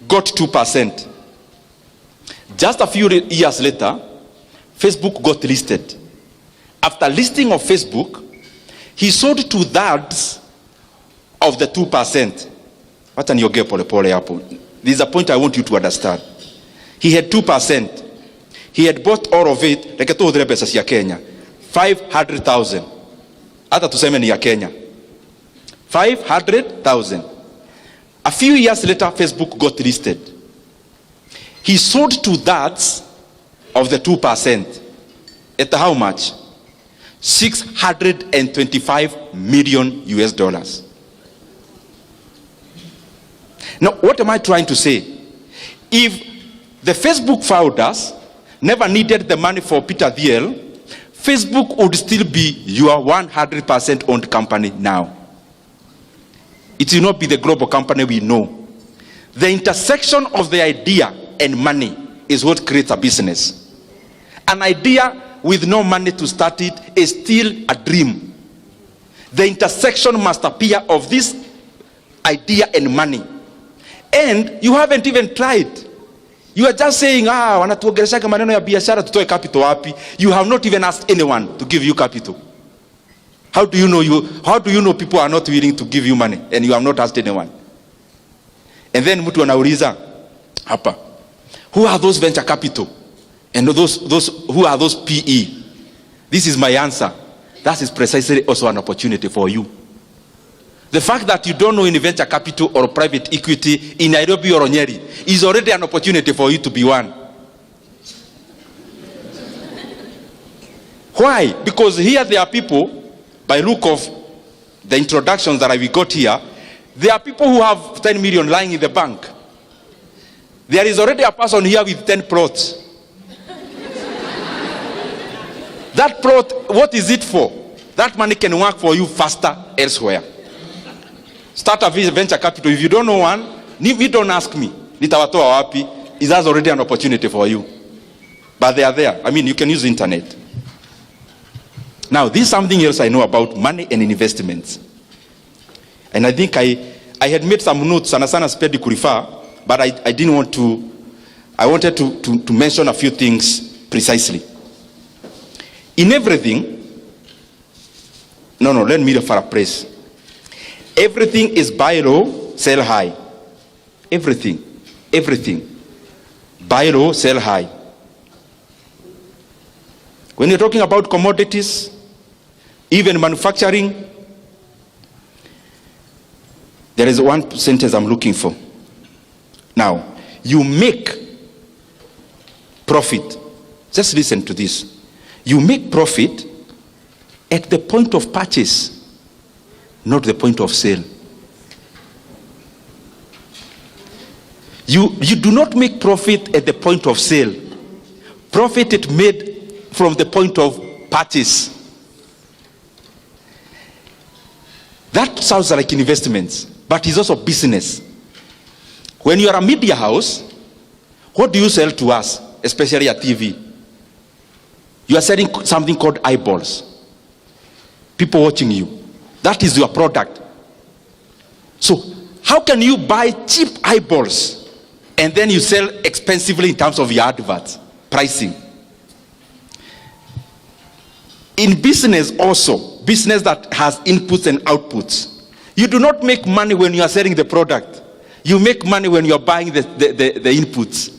got 2%. Just a few years later, Facebook got listed. After listing of Facebook, he sold 2/3 of the 2%. What an yoge pole pole hapo. This is a point I want you to understand. He had 2%. He had bought all of it, like to pesa ya Kenya. 500,000. Hata tuseme ni ya Kenya. 500,000. A few years later, Facebook got listed. He sold 2/3 of the 2%. At how much? $625 million US. Now, what am I trying to say? If the Facebook founders never needed the money for Peter Thiel, Facebook would still be your 100% owned company now. It will not be the global company we know. The intersection of the idea and money is what creates a business. An idea with no money to start it is still a dream. The intersection must appear of this idea and money. And you haven't even tried. You are just saying, wanatuongelesha maneno ya biashara tutoe capital wapi? You have not even asked anyone to give you capital. How do you know people are not willing to give you money and you have not asked anyone? And then mtu anauliza hapa, who are those venture capital? And those who are those PE? This is my answer. That is precisely also an opportunity for you. The fact that you don't know any venture capital or private equity in Nairobi or Nyeri is already an opportunity for you to be one. Why? Because here there are people, by look of the introductions that we got here, there are people who have 10 million lying in the bank. There is already a person here with 10 plots. That plot, what is it for? That money can work for you faster elsewhere. Start a venture capital. If you don't know one, you don't ask me. Nitawatoa wapi? Is that already an opportunity for you? But they are there. I mean, you can use the internet. Now, this is something else I know about money and investments. And I think I had made some notes, sana spedi kurifa, but I didn't want to. I wanted to mention a few things precisely. In everything, let me paraphrase. Everything is buy low, sell high. Everything. Buy low, sell high. When you're talking about commodities, even manufacturing, there is one sentence I'm looking for. Now, you make profit. Just listen to this. You make profit at the point of purchase, not the point of sale. You do not make profit at the point of sale. Profit is made from the point of purchase. That sounds like investments, but it's also business. When you are a media house, what do you sell to us, especially at TV? You are selling something called eyeballs. People watching you. That is your product. So how can you buy cheap eyeballs and then you sell expensively in terms of your adverts, pricing? In business also, business that has inputs and outputs, you do not make money when you are selling the product. You make money when you are buying the inputs.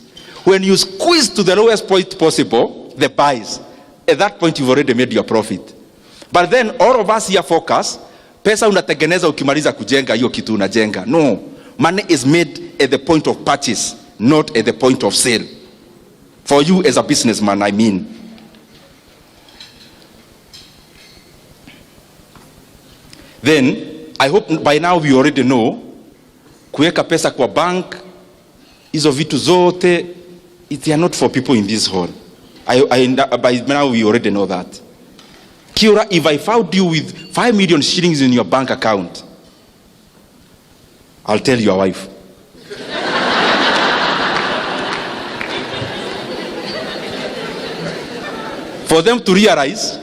When you squeeze to the lowest point possible, the buys, at that point you've already made your profit. But then all of us here focus, pesa unatengeneza ukimaliza kujenga hiyo kitu unajenga. No, money is made at the point of purchase, not at the point of sale. For you as a businessman, I mean. Then, I hope by now we already know, kuweka pesa kwa bank, hizo vitu zote, they are not for people in this hall. By now we already know that. Kiora, if I found you with 5 million shillings in your bank account, I'll tell your wife. For them to realize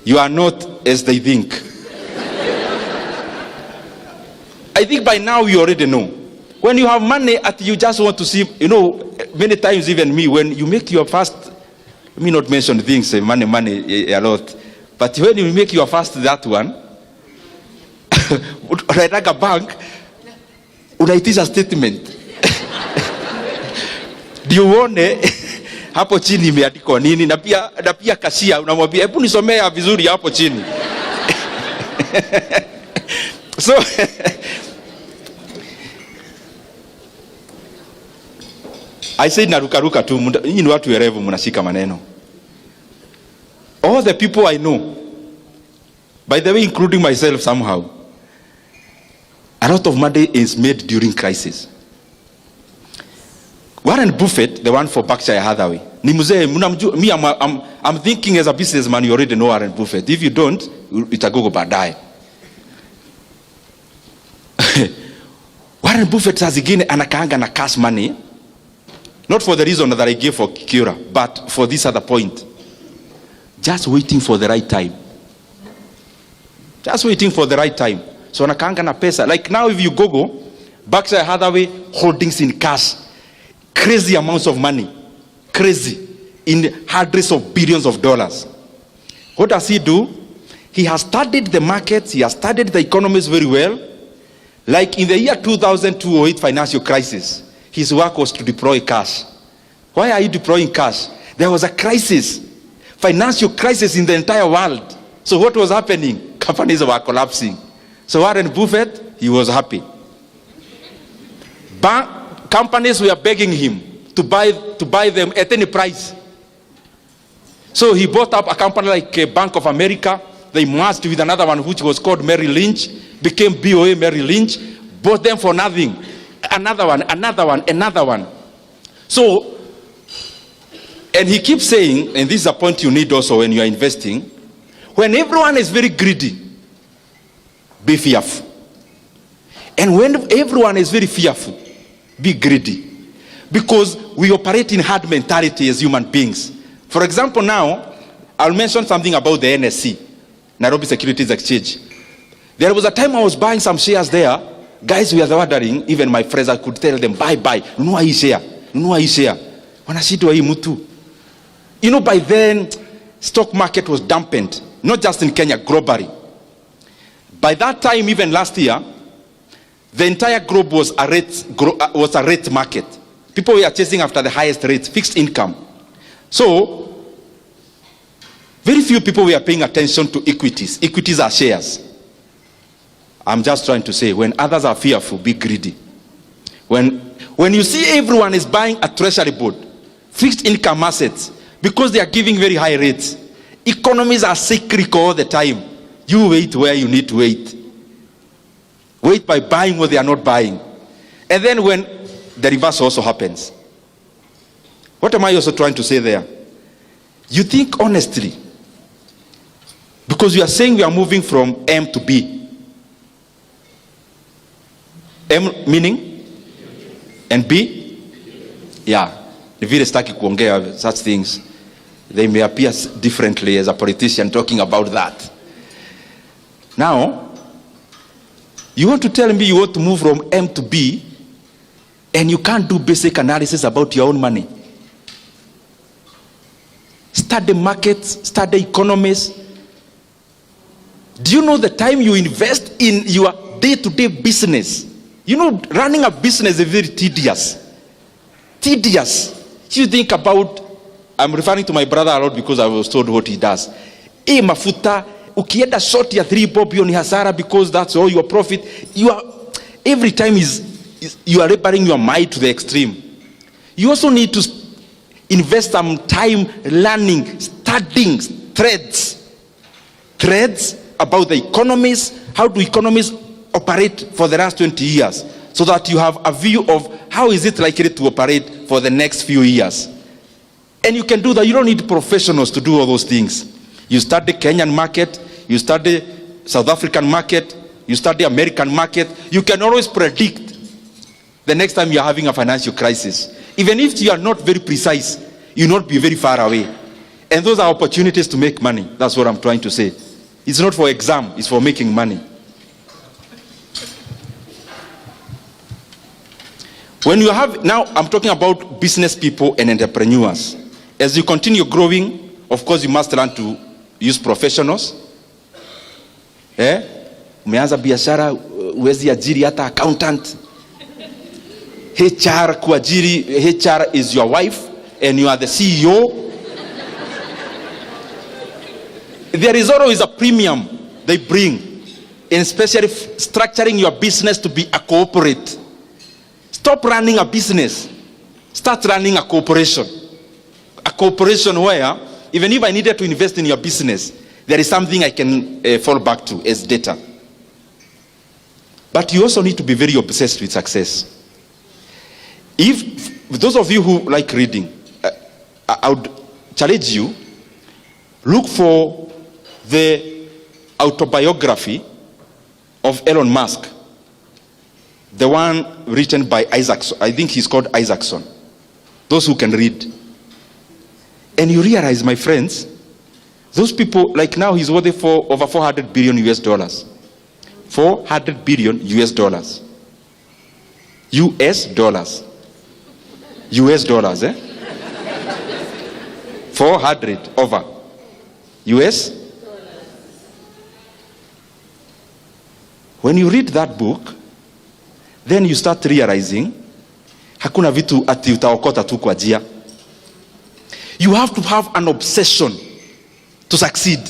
you are not as they think. I think by now you already know. When you have money, you just want to see, many times even me, when you make your first, let me not mention things, money a lot, but when you make your first that one, like a bank, unaitisha statement. Ndio uone hapo chini imeandikwa nini, na pia kashia unamwambia hebu nisomea vizuri hapo chini. So I said narukaruka tu, nyinyi ni watu werevu mnashika maneno. All the people I know, by the way including myself somehow, a lot of money is made during crisis. Warren Buffett, the one for Berkshire Hathaway, ni mzee, me I'm thinking as a businessman you already know Warren Buffett. If you don't, itagogo baadaye. Warren Buffett saa zingine anakaanga na cash money, not for the reason that I gave for Kiora, but for this other point. Just waiting for the right time. Just waiting for the right time. So anakaanga na pesa. Like now if you Google Berkshire Hathaway holdings in cash, crazy amounts of money. Crazy. In hundreds of billions of dollars. What does he do? He has studied the markets. He has studied the economies very well. Like in the year 2002-08 financial crisis, his work was to deploy cash. Why are you deploying cash? There was a crisis. Financial crisis in the entire world. So what was happening? Companies were collapsing. So Warren Buffett, he was happy. Companies were begging him to buy them at any price. So he bought up a company like Bank of America. They merged with another one which was called Merrill Lynch, became BOA Merrill Lynch, bought them for nothing. Another one. So, and he keeps saying, and this is a point you need also when you are investing, when everyone is very greedy, be fearful. And when everyone is very fearful, be greedy. Because we operate in herd mentality as human beings. For example, now, I'll mention something about the NSC, Nairobi Securities Exchange. There was a time I was buying some shares there. Guys were wondering, even my friends, I could tell them, buy. Nunua hii share. Wanashindwa hii mtu. By then, stock market was dampened. Not just in Kenya, globally. By that time, even last year, the entire globe was a rate market. People were chasing after the highest rates, fixed income. So, very few people were paying attention to equities. Equities are shares. I'm just trying to say, when others are fearful, be greedy. When you see everyone is buying a treasury board, fixed income assets, because they are giving very high rates, economies are cyclical all the time. You wait where you need to wait. Wait by buying what they are not buying. And then when the reverse also happens. What am I also trying to say there? You think honestly. Because you are saying we are moving from M to B. M meaning? And B? Yeah. Vile sitaki kuongea such things. They may appear differently as a politician talking about that. Now, you want to tell me you want to move from M to B and you can't do basic analysis about your own money. Study markets, study economies. Do you know the time you invest in your day-to-day business? Running a business is very tedious. You think about, I'm referring to my brother a lot because I was told what he does. Mafuta, ukienda short ya 3 bob ni hasara because that's all your profit. Every time you are repairing your mind to the extreme. You also need to invest some time learning, studying threads about the economies. How do economies operate for the last 20 years? So that you have a view of how is it likely to operate for the next few years. And you can do that. You don't need professionals to do all those things. You study Kenyan market, you study South African market, you study American market. You can always predict the next time you're having a financial crisis. Even if you are not very precise, you'll not be very far away. And those are opportunities to make money. That's what I'm trying to say. It's not for exam, it's for making money. When you have, now I'm talking about business people and entrepreneurs. As you continue growing, of course you must learn to use professionals. Umeanza biashara, uwezi ajiri hata accountant. HR kuajiri, HR is your wife and you are the CEO. There is always a premium they bring, and especially structuring your business to be a corporate. Stop running a business. Start running a corporation. A corporation where, even if I needed to invest in your business, there is something I can fall back to as data. But you also need to be very obsessed with success. If those of you who like reading, I would challenge you, look for the autobiography of Elon Musk. The one written by Isaacson. I think he's called Isaacson. Those who can read. And you realize, my friends, those people, like now he's worth for over 400 billion US dollars. 400 billion US dollars. US dollars. US dollars, 400 over. US. When you read that book, then you start realizing hakuna vitu ati utaokota tu kwa njia. You have to have an obsession to succeed.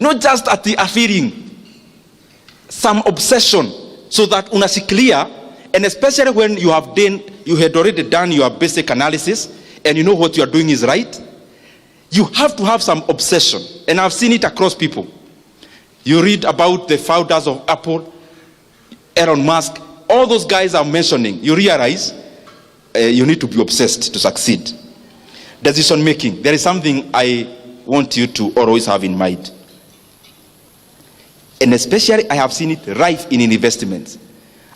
Not just at the feeling. Some obsession so that unashikilia, and especially when you had already done your basic analysis and you know what you are doing is right, you have to have some obsession. And I've seen it across people. You read about the founders of Apple, Elon Musk, all those guys I'm mentioning, you realize you need to be obsessed to succeed. Decision making. There is something I want you to always have in mind. And especially I have seen it rife in investments.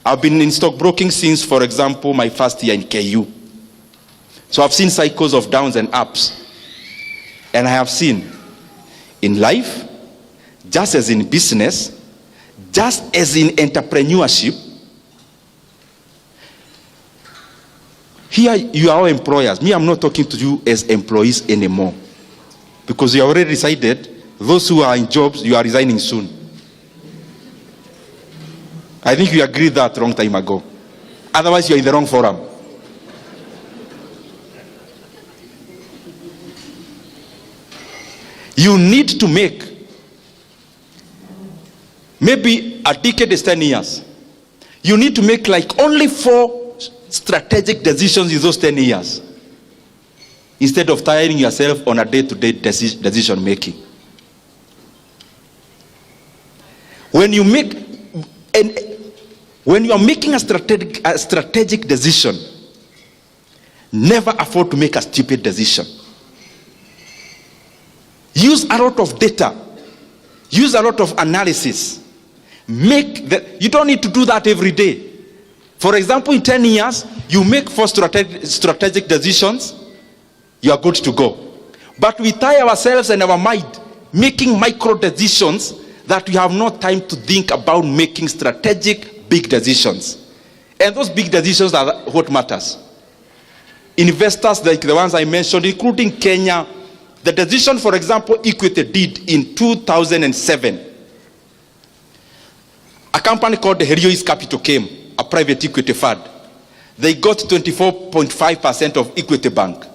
I've been in stockbroking since, for example, my first year in KU. So I've seen cycles of downs and ups. And I have seen in life, just as in business, just as in entrepreneurship, here you are all employers. Me, I'm not talking to you as employees anymore. Because you already decided, those who are in jobs, you are resigning soon. I think you agreed that a long time ago. Otherwise, you're in the wrong forum. You need to make, maybe a decade is 10 years. You need to make like only 4 strategic decisions in those 10 years, instead of tiring yourself on a day-to-day decision making. When you are making a strategic decision, never afford to make a stupid decision. Use a lot of data. Use a lot of analysis. You don't need to do that every day. For example, in 10 years, you make 4 strategic decisions, you are good to go. But we tie ourselves and our mind making micro decisions that we have no time to think about making strategic big decisions. And those big decisions are what matters. Investors like the ones I mentioned, including Kenya, the decision, for example, Equity did in 2007. A company called the Heriois Capital came, a private equity fund. They got 24.5% of Equity Bank.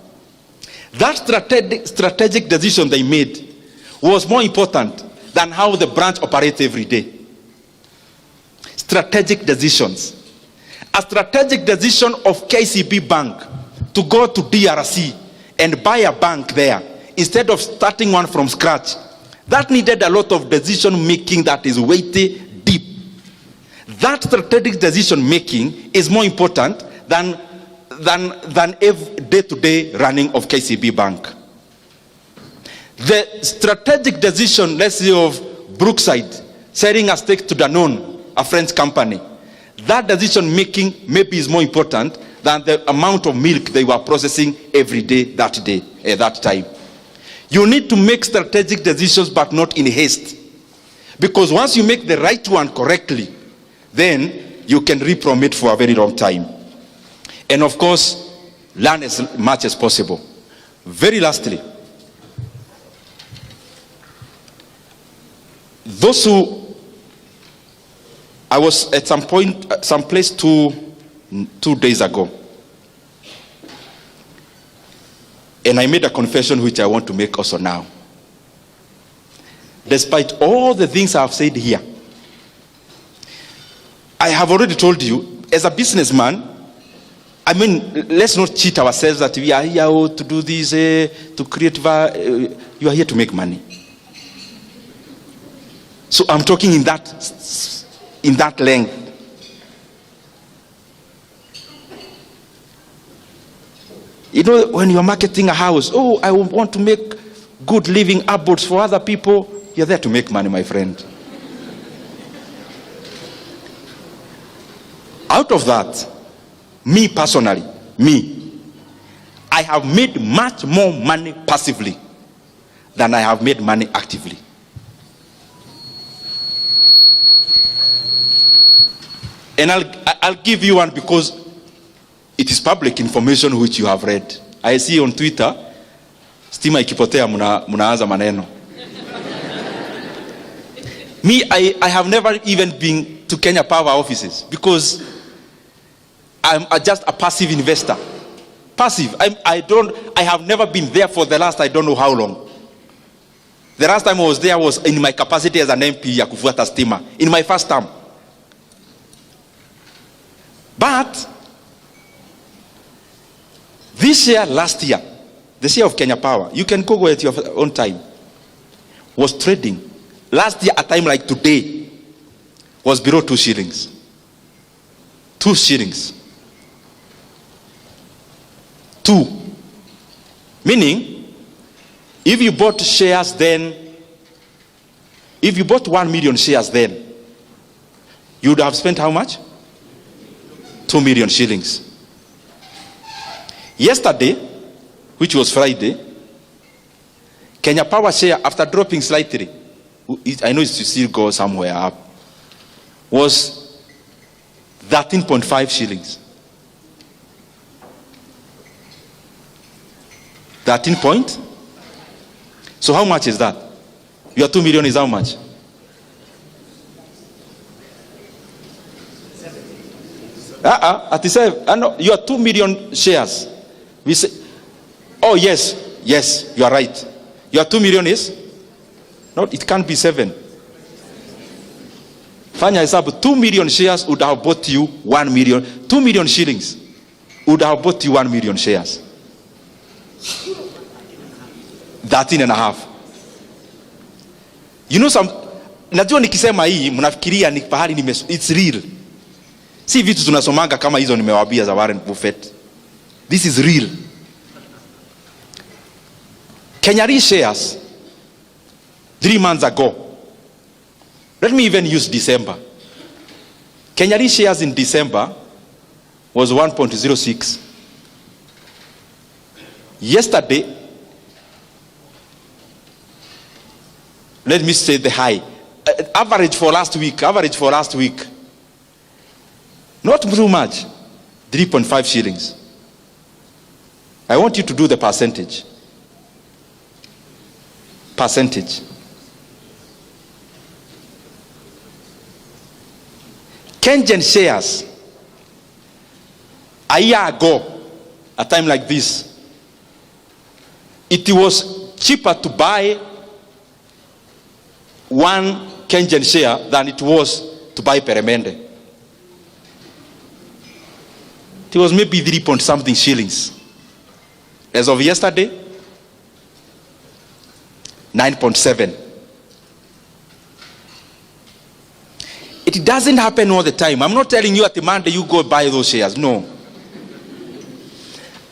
That strategic decision they made was more important than how the branch operates every day. Strategic decisions. A strategic decision of KCB Bank to go to DRC and buy a bank there instead of starting one from scratch. That needed a lot of decision making that is weighty, deep. That strategic decision making is more important than every day-to-day running of KCB Bank. The strategic decision, let's say, of Brookside selling a stake to Danone, a French company, that decision making maybe is more important than the amount of milk they were processing every day, at that time. You need to make strategic decisions, but not in haste. Because once you make the right one correctly, then you can reap from it for a very long time. And of course, learn as much as possible. Very lastly, those who, I was at some place two days ago, and I made a confession which I want to make also now. Despite all the things I have said here, I have already told you, as a businessman, I mean, let's not cheat ourselves that we are here to do this, to create value. You are here to make money. So I'm talking in that length. You know, when you're marketing a house, oh, I want to make good living abodes for other people. You're there to make money, my friend. Out of that, me personally, I have made much more money passively than I have made money actively. And I'll give you one because it is public information which you have read. I see on Twitter, stima ikipotea munaanza maneno. Me, I have never even been to Kenya Power offices because I'm just a passive investor. Passive. I have never been there for the last I don't know how long. The last time I was there was in my capacity as an MP ya kufuata stima, in my first term. But this year, last year, the share of Kenya Power, you can go at your own time, was trading. Last year, at a time like today, was below 2 shillings. 2 shillings. 2. Meaning, if you bought shares then, if you bought 1 million shares then, you would have spent how much? 2 million shillings. Yesterday, which was Friday, Kenya Power share, after dropping slightly, I know it still go somewhere up, was 13.5 shillings. 13 point? So how much is that? Your 2 million is how much? At the same, your 2 million shares. We say, oh yes, you are right. Your 2 million is? No, it can't be 7. Fanya hesabu, 2 million shares would have bought you 1 million. 2 million shillings would have bought you 1 million shares. 13.5. You know najua nikisema hii, mnafikiria ni pahali it's real. Si vitu tunasomanga kama hizo nimewabia za Warren Buffett. This is real. Kenya shares 3 months ago. Let me even use December. Kenya shares in December was 1.06. Yesterday, let me say the high. Average for last week. Not too much. 3.5 shillings. I want you to do the percentage. Kenyan shares, a year ago, a time like this, it was cheaper to buy one Kenyan share than it was to buy Peremende. It was maybe 3 point something shillings. As of yesterday, 9.7. It doesn't happen all the time. I'm not telling you at the Monday you go buy those shares. No.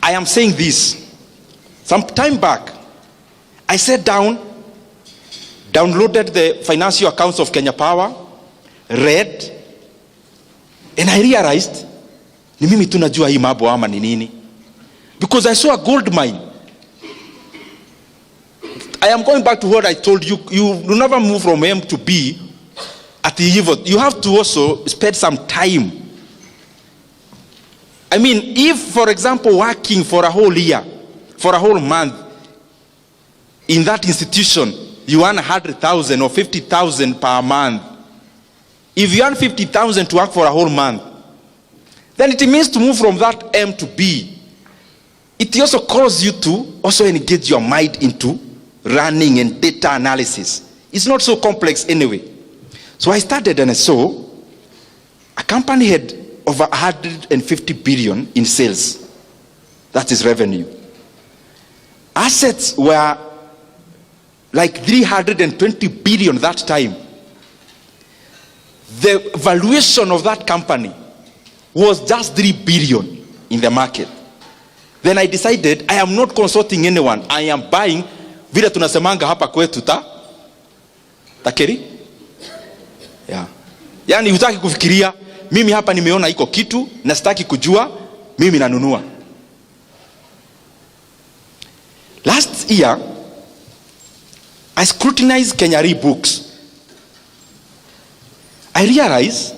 I am saying this. Some time back, I sat down, downloaded the financial accounts of Kenya Power, read, and I realized, ni mimi tunajua hii mambo ama ni nini. Because I saw a gold mine. I am going back to what I told you. You never move from M to B at the evil. You have to also spend some time. I mean, if, for example, working for a whole year, for a whole month, in that institution, you earn 100,000 or 50,000 per month. If you earn 50,000 to work for a whole month, then it means to move from that M to B. It also calls you to also engage your mind into running and data analysis. It's not so complex anyway. So I started and I saw a company had over 150 billion in sales. That is revenue. Assets were like 320 billion that time. The valuation of that company was just 3 billion in the market. Then I decided I am not consulting anyone. I am buying vile tunasemanga hapa kwetu takeri. Yeah. Yani hutaki kufikiria, mimi hapa nimeona iko kitu na sitaki kujua, mimi nanunua. Last year, I scrutinized Kenya Re books. I realized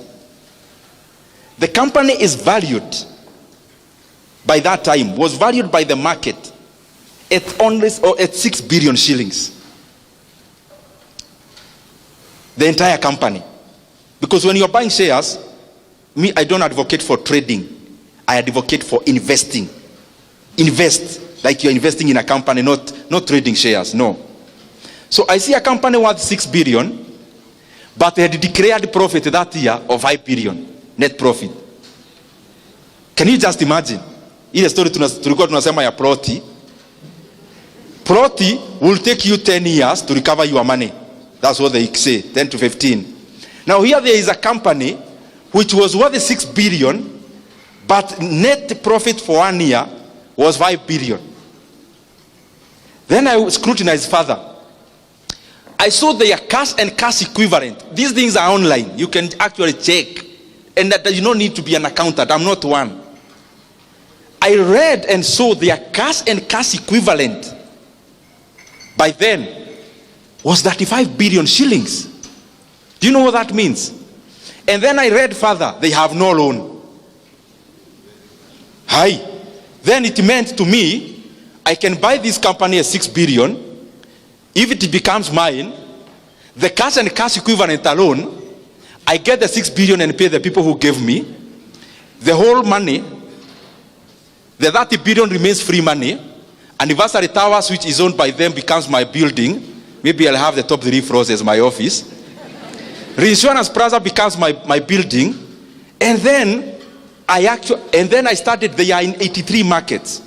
the company is valued, by that time, was valued by the market at only at 6 billion shillings. The entire company. Because when you're buying shares, me, I don't advocate for trading. I advocate for investing. Invest like you're investing in a company, not trading shares. No. So I see a company worth 6 billion, but they had declared profit that year of 5 billion net profit. Can you just imagine? Ile story tulikuwa tunasema ya Proti. Proti will take you 10 years to recover your money. That's what they say, 10 to 15. Now here there is a company which was worth 6 billion, but net profit for 1 year was 5 billion. Then I scrutinized further. I saw their cash and cash equivalent. These things are online. You can actually check. And that you don't need to be an accountant. I'm not one. I read and saw their cash and cash equivalent by then was 35 billion shillings. Do you know what that means? And then I read further, they have no loan. Hi. Then it meant to me, I can buy this company at 6 billion. If it becomes mine, the cash and cash equivalent alone, I get the 6 billion and pay the people who gave me. The whole money, the 30 billion remains free money. Anniversary Towers, which is owned by them, becomes my building. Maybe I'll have the top 3 floors as my office. Reinsurance Plaza becomes my building. And then I started, they are in 83 markets.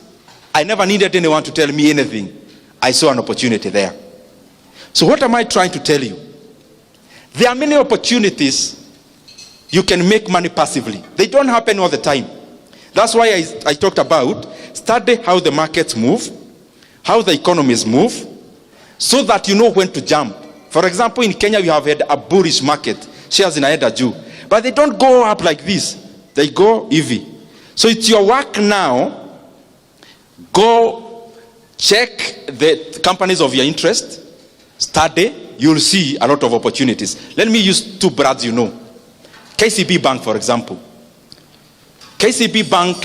I never needed anyone to tell me anything. I saw an opportunity there. So what am I trying to tell you? There are many opportunities you can make money passively. They don't happen all the time. That's why I talked about study how the markets move, how the economies move, so that you know when to jump. For example, in Kenya, we have had a bullish market. Shares in Aeda Jew. But they don't go up like this. They go EV. So it's your work now. Go check the companies of your interest. Study. You'll see a lot of opportunities. Let me use 2 brands you know. KCB Bank, for example. KCB Bank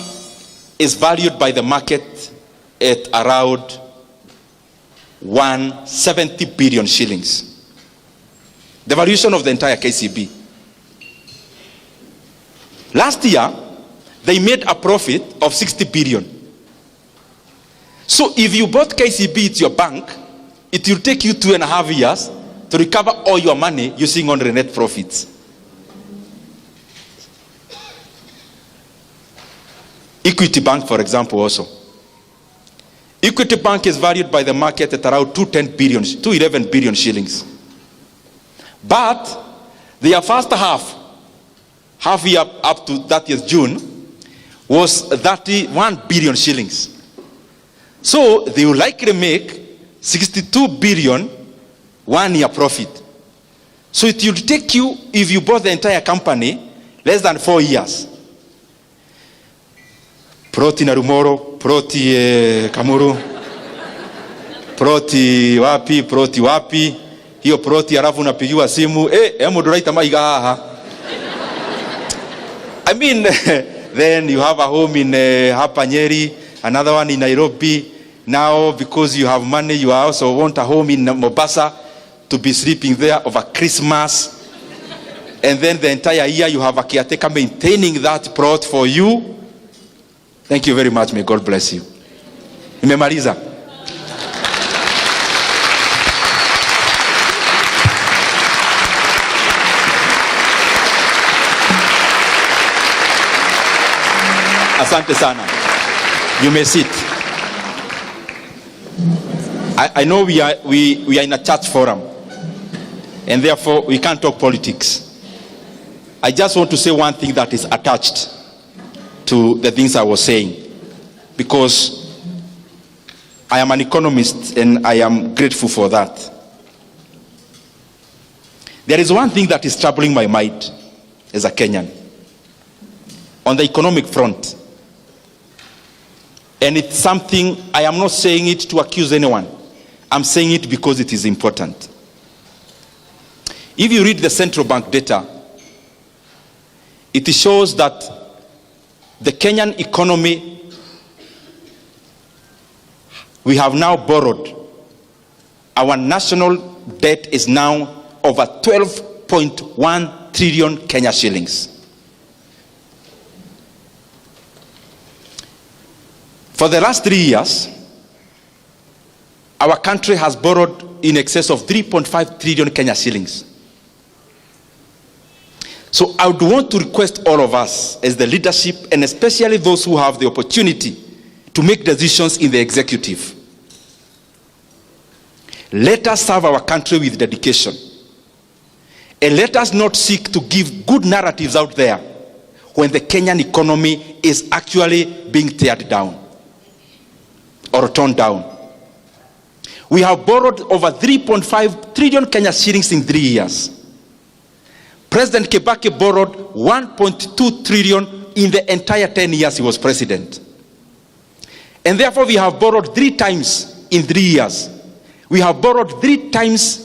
is valued by the market at around 170 billion shillings. The valuation of the entire KCB. Last year, they made a profit of 60 billion. So if you bought KCB at your bank, it will take you 2.5 years to recover all your money using only net profits. Equity Bank, for example, also. Equity Bank is valued by the market at around 211 billion shillings. But their first half year up to 30th June, was 31 billion shillings. So they will likely make 62 billion 1 year profit. So it will take you, if you bought the entire company, less than 4 years. Proti Narumoro, Proti Kamuru, Proti wapi, hiyo Proti alafu unapigiwa simu, doraita maiga haha. I mean, then you have a home in hapa Nyeri, another one in Nairobi. Now, because you have money, you also want a home in Mombasa to be sleeping there over Christmas. And then the entire year you have a caretaker maintaining that plot for you. Thank you very much. May God bless you. Nimemaliza. Asante sana. You may sit. I know we are in a church forum, and therefore we can't talk politics. I just want to say one thing that is attached to the things I was saying, because I am an economist and I am grateful for that. There is one thing that is troubling my mind as a Kenyan on the economic front. And it's something, I am not saying it to accuse anyone. I'm saying it because it is important. If you read the central bank data, it shows that the Kenyan economy, we have now borrowed. Our national debt is now over 12.1 trillion Kenya shillings. For the last 3 years, our country has borrowed in excess of 3.5 trillion Kenya shillings. So I would want to request all of us as the leadership, and especially those who have the opportunity to make decisions in the executive. Let us serve our country with dedication. And let us not seek to give good narratives out there when the Kenyan economy is actually being teared down or torn down. We have borrowed over 3.5 trillion Kenya shillings in 3 years. President Kibaki borrowed 1.2 trillion in the entire 10 years he was president. And therefore we have borrowed 3 times in 3 years. We have borrowed 3 times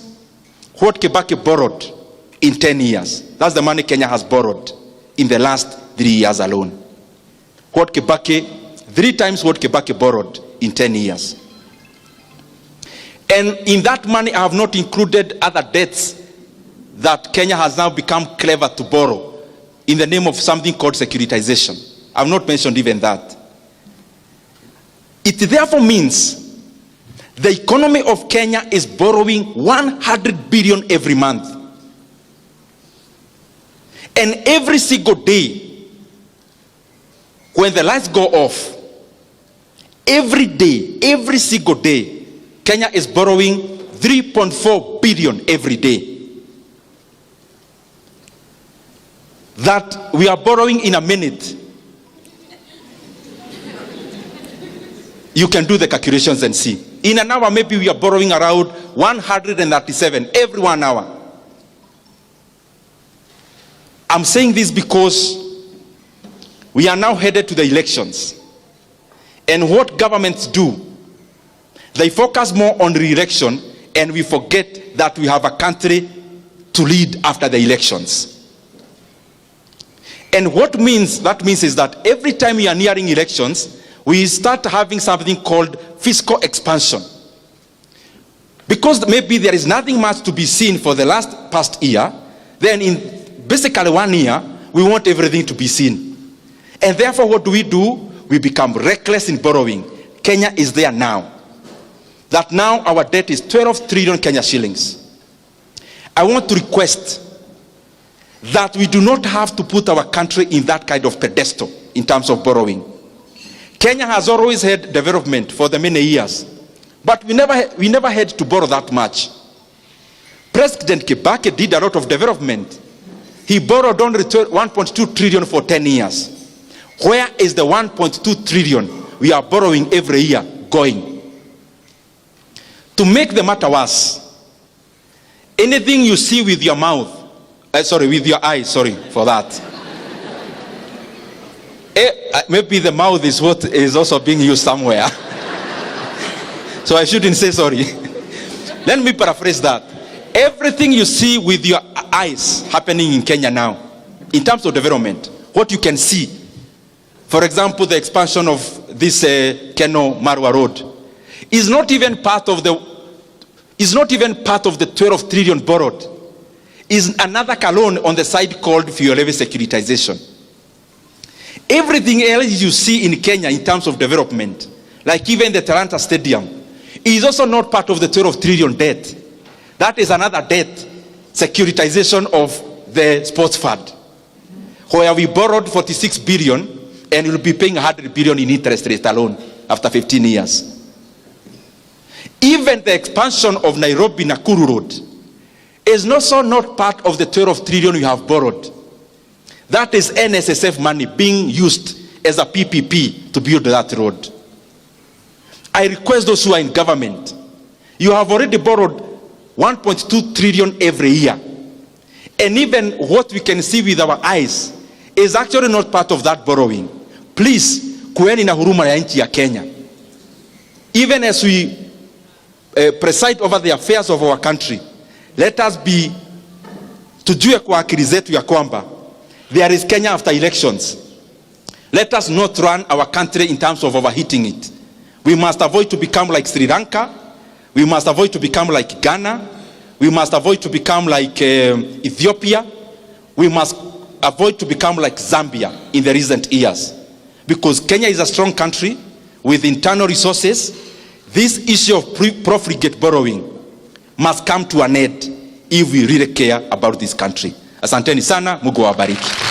what Kibaki borrowed in 10 years. That's the money Kenya has borrowed in the last 3 years alone. What Kibaki, 3 times what Kibaki borrowed in 10 years. And in that money, I have not included other debts that Kenya has now become clever to borrow in the name of something called securitization. I have not mentioned even that. It therefore means the economy of Kenya is borrowing 100 billion every month. And every single day, when the lights go off, every day, every single day, Kenya is borrowing 3.4 billion every day. That we are borrowing in a minute. You can do the calculations and see. In an hour, maybe we are borrowing around 137 every 1 hour. I'm saying this because we are now headed to the elections. And what governments do, they focus more on re-election, and we forget that we have a country to lead after the elections. And what that means is that every time we are nearing elections, we start having something called fiscal expansion. Because maybe there is nothing much to be seen for the past year, then in basically 1 year, we want everything to be seen. And therefore, what do? We become reckless in borrowing. Kenya is there now. That now our debt is 12 trillion Kenya shillings. I want to request that we do not have to put our country in that kind of pedestal in terms of borrowing. Kenya has always had development for the many years, but we never had to borrow that much. President Kibaki did a lot of development. He borrowed only 1.2 trillion for 10 years. Where is the 1.2 trillion we are borrowing every year going? To make the matter worse, anything you see with your mouth, with your eyes, sorry for that. Maybe the mouth is what is also being used somewhere. So I shouldn't say sorry. Let me paraphrase that. Everything you see with your eyes happening in Kenya now, in terms of development, what you can see, for example, the expansion of this Keno Marwa Road, is not even part of the 12 trillion borrowed. Is another loan on the side called fuel levy securitization. Everything else you see in Kenya in terms of development, like even the Talanta Stadium, is also not part of the 12 trillion debt. That is another debt, securitization of the sports fund, where we borrowed 46 billion and will be paying 100 billion in interest rate alone after 15 years. Even the expansion of Nairobi-Nakuru Road is also not part of the 12 trillion we have borrowed. That is NSSF money being used as a PPP to build that road. I request those who are in government, you have already borrowed 1.2 trillion every year. And even what we can see with our eyes is actually not part of that borrowing. Please, kueni na huruma ya nchi ya Kenya. Even as we preside over the affairs of our country, let us be, tujue kwa akili zetu ya kwamba there is Kenya after elections. Let us not run our country in terms of overheating it. We must avoid to become like Sri Lanka. We must avoid to become like Ghana. We must avoid to become like Ethiopia. We must avoid to become like Zambia in the recent years. Because Kenya is a strong country with internal resources. This issue of profligate borrowing must come to an end if we really care about this country. Asanteni sana, Mungu awabariki.